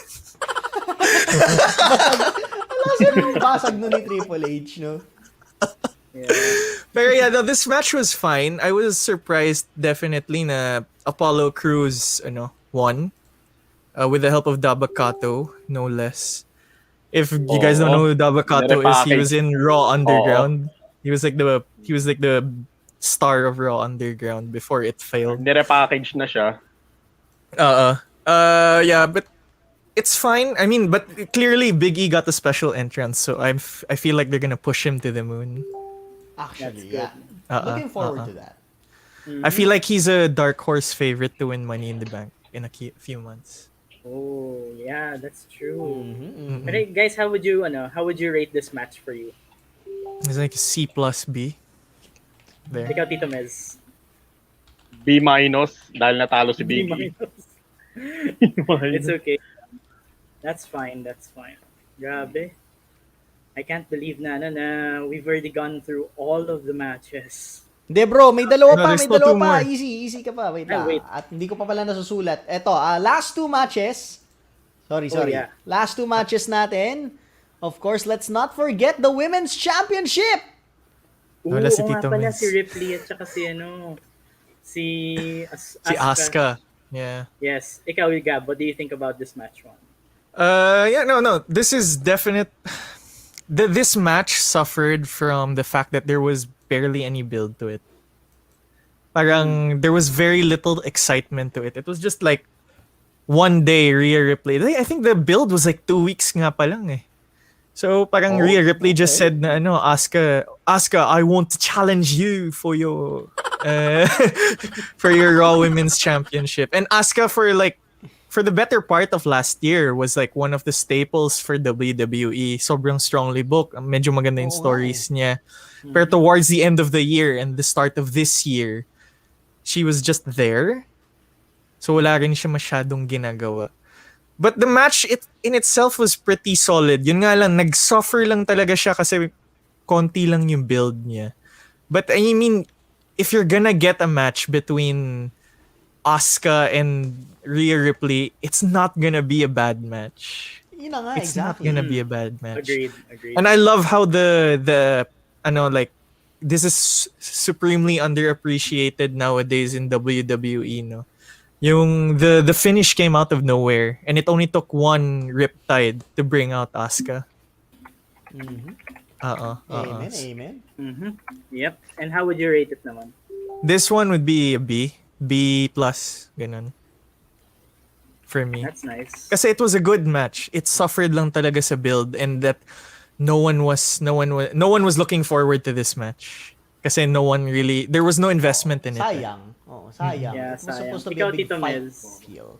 Ano basag nun ni Triple H, no? Yeah. Pero yeah, no, this match was fine. I was surprised definitely na Apollo Crews won with the help of Dabakato, no less. If you guys don't know who Dabakato is, he was in Raw Underground. He was like the star of Raw Underground before it failed. Nire-package na siya. Yeah, but it's fine. I mean, but clearly Big E got the special entrance, so I feel like they're gonna push him to the moon. Actually, That's yeah. good. Looking forward to that. I feel like he's a dark horse favorite to win Money in the Bank in a few months. Oh, yeah, that's true. Mhm. But hey, guys, how would you rate this match for you? It's like C plus B. There. Ikaw, Tito Mez. B- dahil natalo si B Biggie. minus. It's okay. That's fine. Grabe. I can't believe na we've already gone through all of the matches. Hindi bro, may dalawa No, pa, there's may still dalawa two pa. more. Easy ka pa. Wait Ay, lang. wait. At hindi ko pa pala nasusulat. Eto, last two matches. Sorry. yeah. Last two matches natin. Of course, let's not forget the Women's Championship. Wala si Oo nga Tito pala, Mez. si Ripley at saka si Si Asuka. Yeah. Yes. Ikaw, Gab, what do you think about this match one? No. This is definite. This match suffered from the fact that there was barely any build to it. Parang there was very little excitement to it. It was just like one day Rhea Ripley. I think the build was like 2 weeks nga pa lang eh. So parang Rhea Ripley just said na Asuka, I want to challenge you for your for your Raw Women's Championship. And Asuka for the better part of last year was like one of the staples for WWE. Sobrang strongly booked. Medyo maganda yung stories niya. Pero towards the end of the year and the start of this year, she was just there. So wala rin siya masyadong ginagawa. But the match in itself was pretty solid. Yun nga lang, nag-suffer lang talaga siya kasi konti lang yung build niya. But I mean, if you're gonna get a match between Asuka and Rhea Ripley, it's not gonna be a bad match. Yun na nga, It's not exactly. gonna be a bad match. Agreed. And I love how the this is supremely underappreciated nowadays in WWE, no? Yung the finish came out of nowhere and it only took one Riptide to bring out Asuka. Amen. Yep. And how would you rate it naman? This one would be a B plus, ganun. For me. That's nice. Kasi it was a good match. It suffered lang talaga sa build and that no one was looking forward to this match. Kasi there was no investment in it. Sayang. Oo, sayang. Yeah, It was sayang. supposed to be Ikaw, a big Tito fight. Mez. Siguro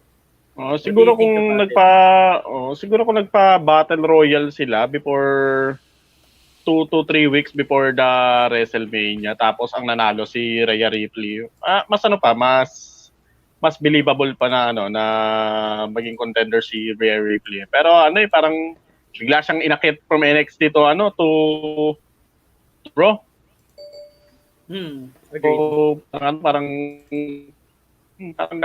What do you kung think about siguro kung nagpa Battle Royal sila before 2 to 3 weeks before the WrestleMania tapos ang nanalo si Rhea Ripley. Mas believable pa na maging contender si Rhea Ripley. Pero parang bigla siyang inakit from NXT to Raw. Agreed. So, parang ang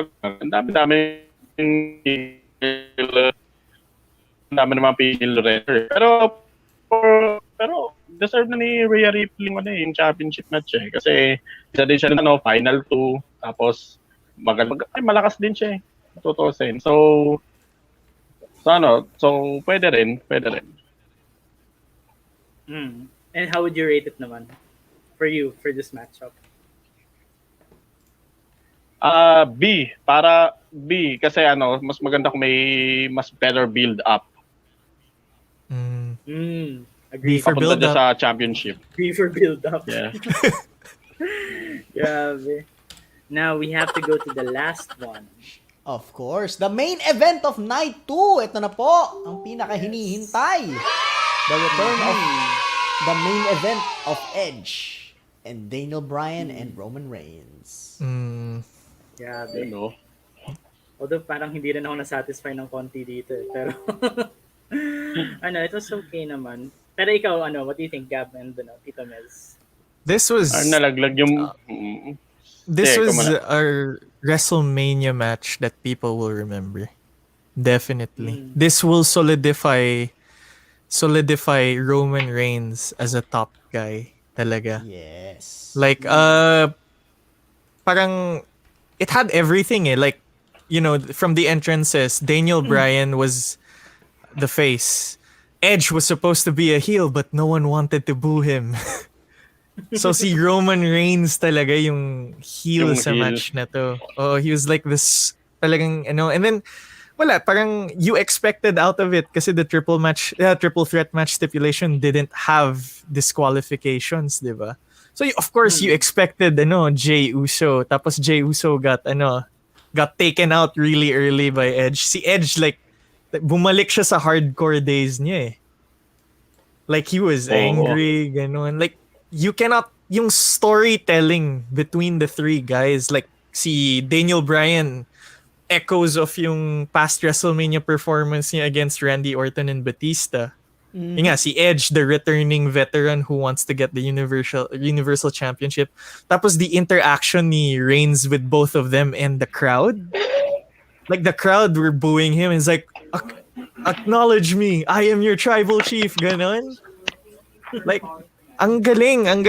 dami naman pil rin. Pero deserve na ni Rhea Ripley yung championship match eh. Kasi isa din siya final 2 tapos malakas din siya eh. Tutusin. So pwede rin. And how would you rate it naman? For you, for this matchup? B kasi mas maganda kung may mas better build up. Agree. For Papunta build dyan up. sa championship. Agree for build up. Yeah. Grabe. Now we have to go to the last one. Of course, the main event of night 2. Ito na po, ang pinakahinihintay. The return of the main event of Edge and Daniel Bryan and Roman Reigns. Grabe. Ano? Although parang hindi rin ako nasatisfy ng konti dito eh. Pero it was okay naman. Pero ikaw, what do you think, Gab and Tito Mez? This was Nalaglag yung This Sige, was kumana. a WrestleMania match that people will remember. Definitely. This will solidify Roman Reigns as a top guy talaga. Yes. Like parang it had everything eh. Like, from the entrances, Daniel Bryan was the face. Edge was supposed to be a heel but no one wanted to boo him. So si Roman Reigns talaga yung heel Yung sa heel. match na to. Oh, he was like this talagang and then wala, parang you expected out of it kasi the triple threat match stipulation didn't have disqualifications, di ba? So of course you expected Jey Uso, tapos Jey Uso got taken out really early by Edge. Si Edge like bumalik siya sa hardcore days niya eh. Like he was angry, ganon. Like you cannot yung storytelling between the three guys, like si Daniel Bryan echoes of yung past WrestleMania performance niya against Randy Orton and Batista. Yung nga, si Edge, the returning veteran who wants to get the Universal Championship. Tapos the interaction ni Reigns with both of them and the crowd. Like the crowd were booing him. It's like, acknowledge me, I am your tribal chief, ganon. Like, ang galing ng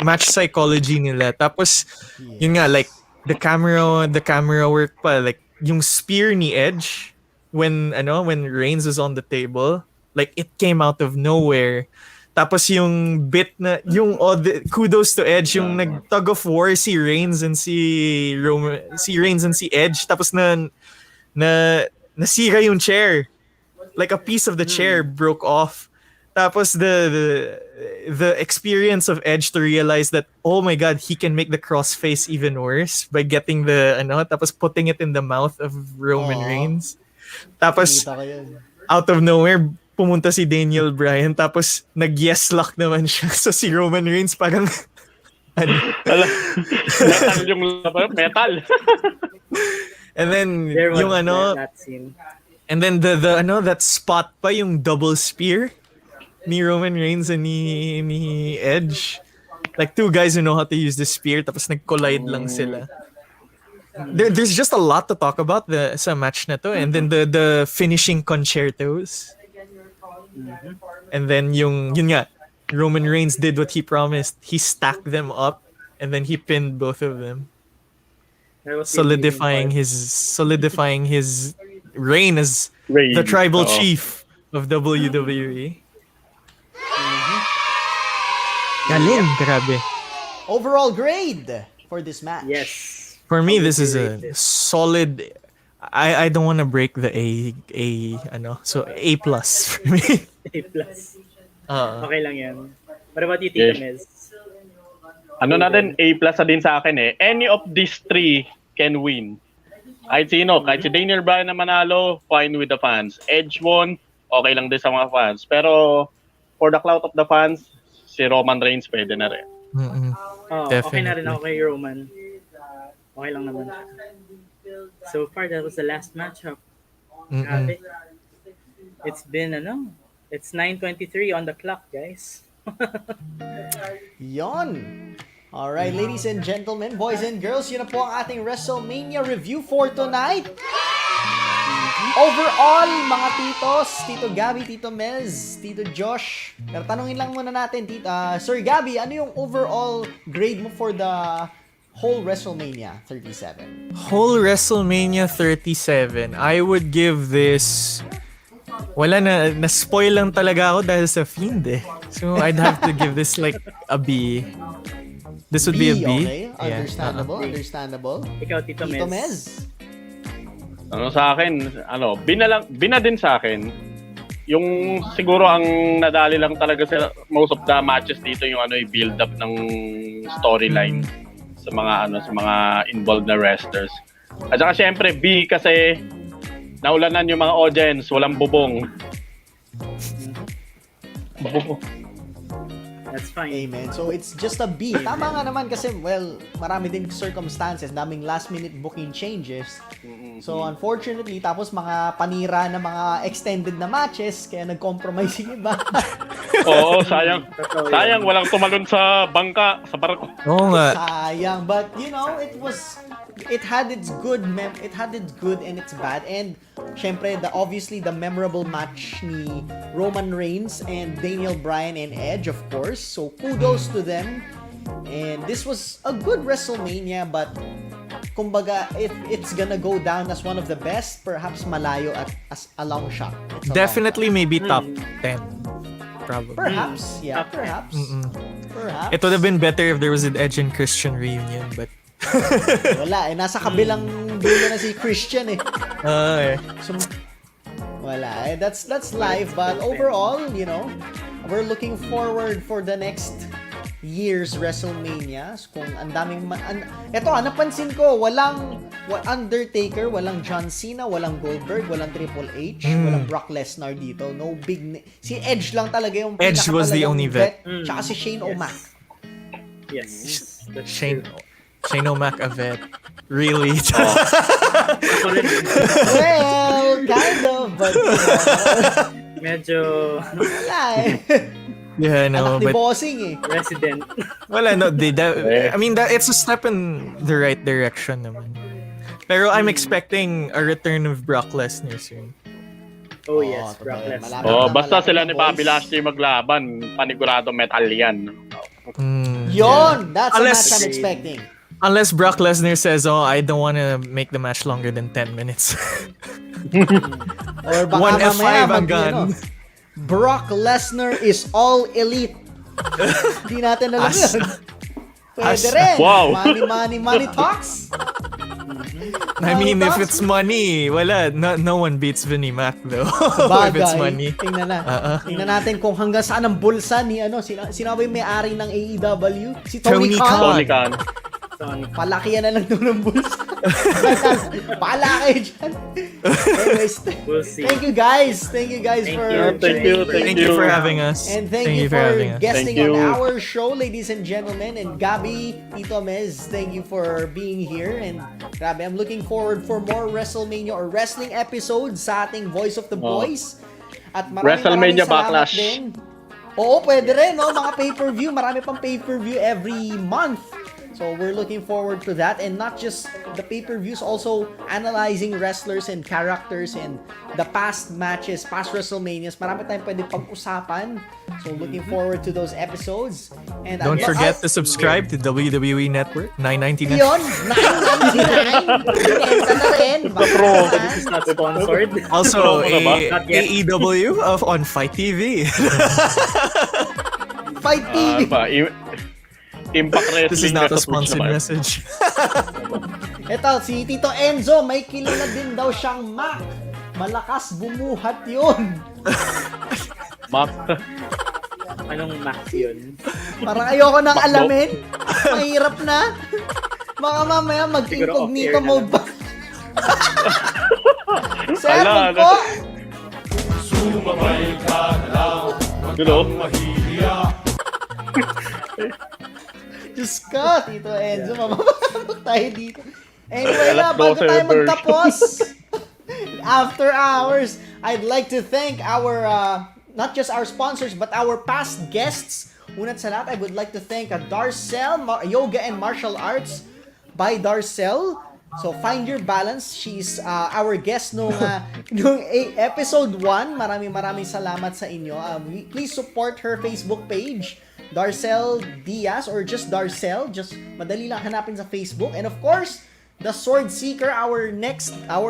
match psychology nila. Tapos, yun nga, like, the camera work pa, like, yung spear ni Edge, when Reigns was on the table, like, it came out of nowhere. Tapos yung bit na, kudos to Edge, yung nag-tug of war si Reigns and si Edge, tapos nasira yung chair. Like, a piece of the chair broke off. Tapos the experience of Edge to realize that, oh my God, he can make the crossface even worse by getting tapos putting it in the mouth of Roman Reigns. Tapos out of nowhere, pumunta si Daniel Bryan, tapos nag-yes lock naman siya. So si Roman Reigns parang metal yung metal. And then yung that scene. And then the that spot pa, yung double spear ni Roman Reigns and ni Edge. Like two guys who know how to use the spear, tapos nag-collide lang sila. There's just a lot to talk about sa match na to. And then the finishing concertos. And then yun nga, Roman Reigns did what he promised. He stacked them up and then he pinned both of them. Solidifying his reign as the tribal chief of WWE. Galing, grabe. Overall grade for this match. Yes. For me, this is a solid. I don't want to break the so A+ for me. A+. Okay lang yan. What about you, Tito Mhez? Natin, A+ na din sa akin eh. Any of these three can win. Kahit sino, kahit si Daniel Bryan na manalo, fine with the fans. Edge won, okay lang din sa mga fans. Pero for the clout of the fans, si Roman Reigns pwede na rin. Okay na rin ako kay Roman. Okay lang naman. So far, that was the last matchup. Grabe. It's been, it's 9:23 on the clock, guys. Yon. Alright, ladies and gentlemen, boys and girls, yun na po ang ating WrestleMania review for tonight. Overall, mga titos, Tito Gabby, Tito Mhez, Tito Josh, pero tanungin lang muna natin, Sir Gabby, ano yung overall grade mo for the whole WrestleMania 37? Whole WrestleMania 37, I would give this... Wala na-spoil lang talaga ako dahil sa Fiend eh. So I'd have to give this like a B. This would be a B. Okay, understandable, understandable. Ikaw, Tito Mez. Sa akin, bina din sa akin. Yung siguro ang nadali lang talaga sa most of the matches dito yung build up ng storyline sa mga involved na wrestlers. At saka syempre B kasi naulanan yung mga audience, walang bubong. That's fine. Amen. So it's just a B. Tama nga naman kasi, well, marami din circumstances, daming last minute booking changes. So unfortunately, tapos mga panira na mga extended na matches, kaya nag-compromise yung iba. Oo, sayang. Sayang, walang tumalon sa bangka, sa barko. Oo nga. Sayang, but it had its good and its bad. And syempre, obviously the memorable match ni Roman Reigns and Daniel Bryan and Edge, of course. So kudos to them. And this was a good WrestleMania, but kumbaga, if it's gonna go down as one of the best, perhaps malayo as a long shot. Definitely maybe top 10. Probably. Perhaps, yeah, perhaps. Perhaps. It would have been better if there was an Edge and Christian reunion, but wala, nasa kabilang bandang dulo na si Christian eh. Okay. So, wala eh. That's life. But overall, you know, we're looking forward for the next year's WrestleMania. Kung ang daming eto, napansin ko, walang Undertaker, walang John Cena, walang Goldberg, walang Triple H, walang Brock Lesnar dito. No big si Edge lang talaga yung Edge was the only vet. Tsaka si Shane O'Mac. Yes. That's Shane true. O'Mac, a vet. Really? Well, kind of, but Medyo wala eh. Yeah, no, Anak ni but Bossing eh. resident. wala, no, I mean, it's a step in the right direction naman. Pero I'm expecting a return of Brock Lesnar soon. Oh yes, Brock totoo yan. Lesnar. Malapit Basta malapit sila na, ni boys. Bobby Lashley maglaban, panigurado metal yan. Yon! That's Unless- a match I'm expecting. Unless Brock Lesnar says, "Oh, I don't want to make the match longer than 10 minutes." Or baka One F5 mamaya ang gun. Brock Lesnar is all elite. Hindi natin alam yun. Pwede rin. Wow. Money talks. I mean, if it's money, wala, no one beats Vinnie Mac though. If it's money. Tingnan na. Tingnan natin kung hanggang saan ang bulsa ni sino ba yung may-ari ng AEW? Si Tony Tony Khan. Tony Khan. Palakihan na lang doon ng bulsa. Pala kayo dyan. Anyways, We'll see. thank you guys. Thank you guys Thank for you. Thank you for having us. And thank you for having us. guesting Thank on you. our show, ladies and gentlemen. And Gabi, Tito, Mhez, thank you for being here. And grabe, I'm looking forward for more WrestleMania or wrestling episodes sa ating Voice of the Boys. At WrestleMania salamat Backlash. din. Oo, pwede rin, no? Mga pay-per-view. Marami pang pay-per-view every month. So we're looking forward to that, and not just the pay-per-views, also analyzing wrestlers and characters and the past matches, past WrestleManias. Marami tayong pwede pag-usapan. So looking forward to those episodes. And Don't forget to subscribe to WWE Network, $9.99. Yun, 999. Benta na rin. This is not sponsored. Also, Not yet. AEW on Fight TV. Fight TV. Impact Wrestling. This is not a versus Twitch sponsored naman. message. Ito, si Tito Enzo, may kilala din daw siyang Mac. Malakas bumuhat yun. Mac. Anong max yun? Parang ayoko nang Macdo. alamin. Mahirap na. Baka mamaya mag-incognito Siguro off-air na mode ba? Sir, Ala, wag po. You know? Diyos ka, Tito Enzo. Mamamabak tayo dito. Anyway Let's na, go, bago tayo servers. magtapos, after hours, I'd like to thank our, not just our sponsors, but our past guests. Unat sa lahat, I would like to thank Darcel Yoga and Martial Arts by Darcel. So, Find Your Balance. She's our guest nung episode 1. Maraming salamat sa inyo. Please support her Facebook page, Darcel Diaz, or just Darcel. Just madali lang hanapin sa Facebook. And of course, the Sword Seeker, our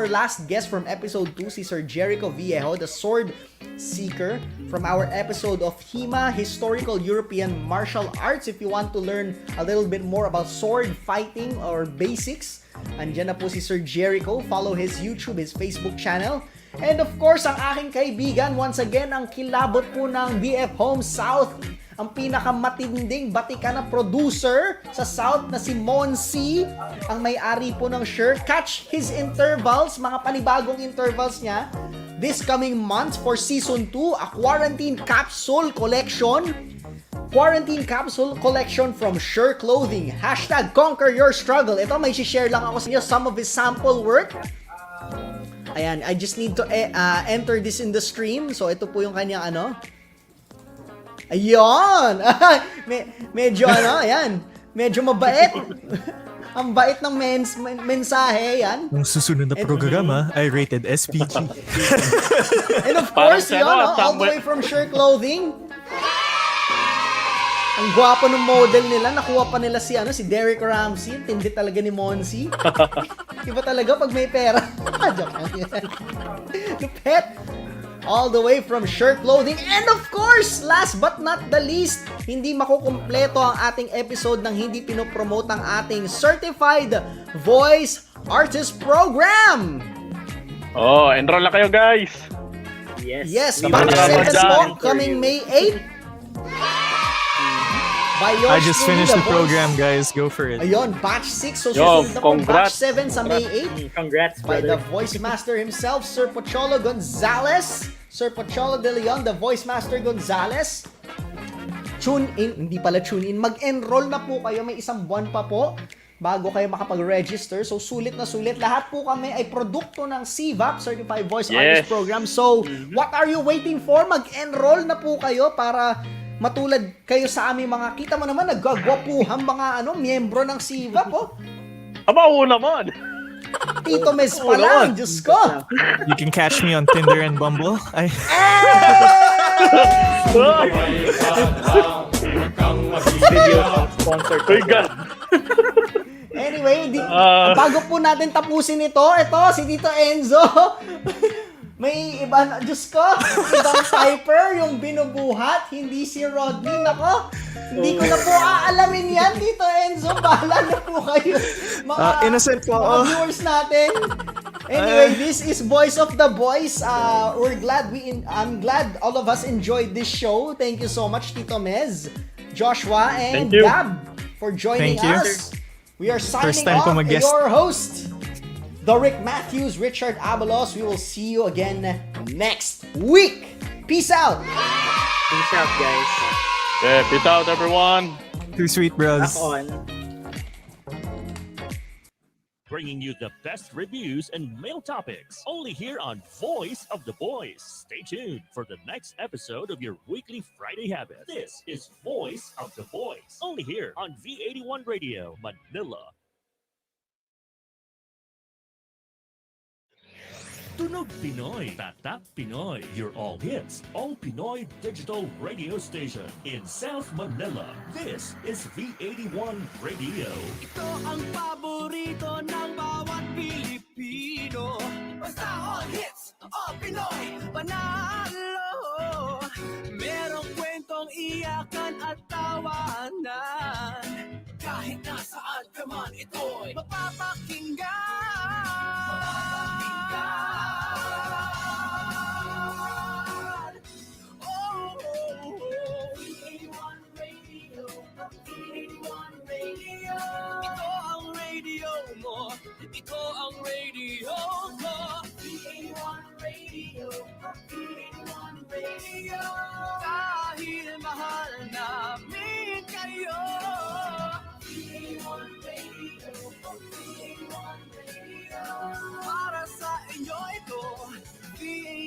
last guest from episode 2, si Sir Jericho Viejo, the Sword Seeker from our episode of HEMA, Historical European Martial Arts. If you want to learn a little bit more about sword fighting or basics, andyan na po si Sir Jericho. Follow his YouTube, his Facebook channel. And of course, ang aking kaibigan, once again, ang kilabot po ng BF Home South, ang pinakamatinding batika na producer sa South na si Monsi, ang may-ari po ng shirt. Catch his intervals, mga panibagong intervals niya, this coming month for Season 2, a Quarantine Capsule Collection. Quarantine Capsule Collection from Sure Clothing. Hashtag Conquer Your Struggle. Ito, may share lang ako sa inyo some of his sample work. Ayan, I just need to enter this in the stream. So, ito po yung kanyang ano. Ayun! Medyo ano, ayan. Medyo mabait. Ang bait ng mensahe, yan. Nung susunod na programa ay rated SPG. And of Parang course, siya, yun, no? all the way from Sure Clothing. Ang gwapo ng model nila. Nakuha pa nila si Derrik Ramsey. Tindi talaga ni Monsi. Iba talaga pag may pera. Joke lang yan. Lupet. All the way from Sure Clothing. And of course, last but not the least, hindi makukumpleto ang ating episode nang hindi pinopromote ang ating Certified Voice Artist Program. Oh, enroll na kayo guys. Yes, we batch will 7 dyan. po, for coming you. May 8. By yours I just truly, finished the voice. program, guys. Go for it. Ayun, batch 6. So Yo, susunod na po batch congrats. 7 sa May 8. Congrats, By the brother. voice master himself, Sir Pocholo Gonzales. Sir Pocholo de Leon, the voice master Gonzales. Tune in, hindi pala tune in. Mag-enroll na po kayo. May isang buwan pa po bago kayo makapag-register. So, sulit na sulit. Lahat po kami ay produkto ng CVAP, Certified Voice Artist Program. So, what are you waiting for? Mag-enroll na po kayo para matulad kayo sa aming mga, kita mo naman, naggagwapuhang mga miyembro ng CVAP, oh. Aba, oo naman. Tito Mhez pa lang, Diyos ko. You can catch me on Tinder and Bumble. Video sponsored. Uy, God. Anyway, bago po natin tapusin ito si Tito Enzo. May iba na, Diyos ko, ibang Piper yung binubuhat, hindi si Rodney. Nako, hindi ko na po aalamin yan, Tito Enzo. Bahala na po kayo. Innocent po mga ako. viewers natin. Anyway, this is Voice of the Boys. I'm glad all of us enjoyed this show. Thank you so much, Tito Mhez, Joshua, and Thank you. Gab for joining Thank you. us. We are signing First time off. po mag-guest. Your host, THERICKMATTHEWS, Richard Abalos. We will see you again next week. Peace out. Peace out, guys. Yeah, peace out everyone. Too sweet, bros. Back on. Bringing you the best reviews and mail topics only here on Voice of the Boys. Stay tuned for the next episode of your weekly Friday habit. This is Voice of the Boys only here on V81 Radio Manila. Tunog Pinoy, Tatak Pinoy, your all hits, all Pinoy digital radio station in South Manila. This is V81 Radio. Ito ang paborito ng bawat Pilipino. Basta all hits, all Pinoy, panalo. Merong kwentong iyakan at tawanan. Kahit nasaan ka man, ito'y mapapakinggan. Ito ang radio mo. Ito ang radio ko. V81 Radio. V81 Radio. Dahil mahal namin kayo. V81 Radio. V81 Radio. Para sa inyo ito. V81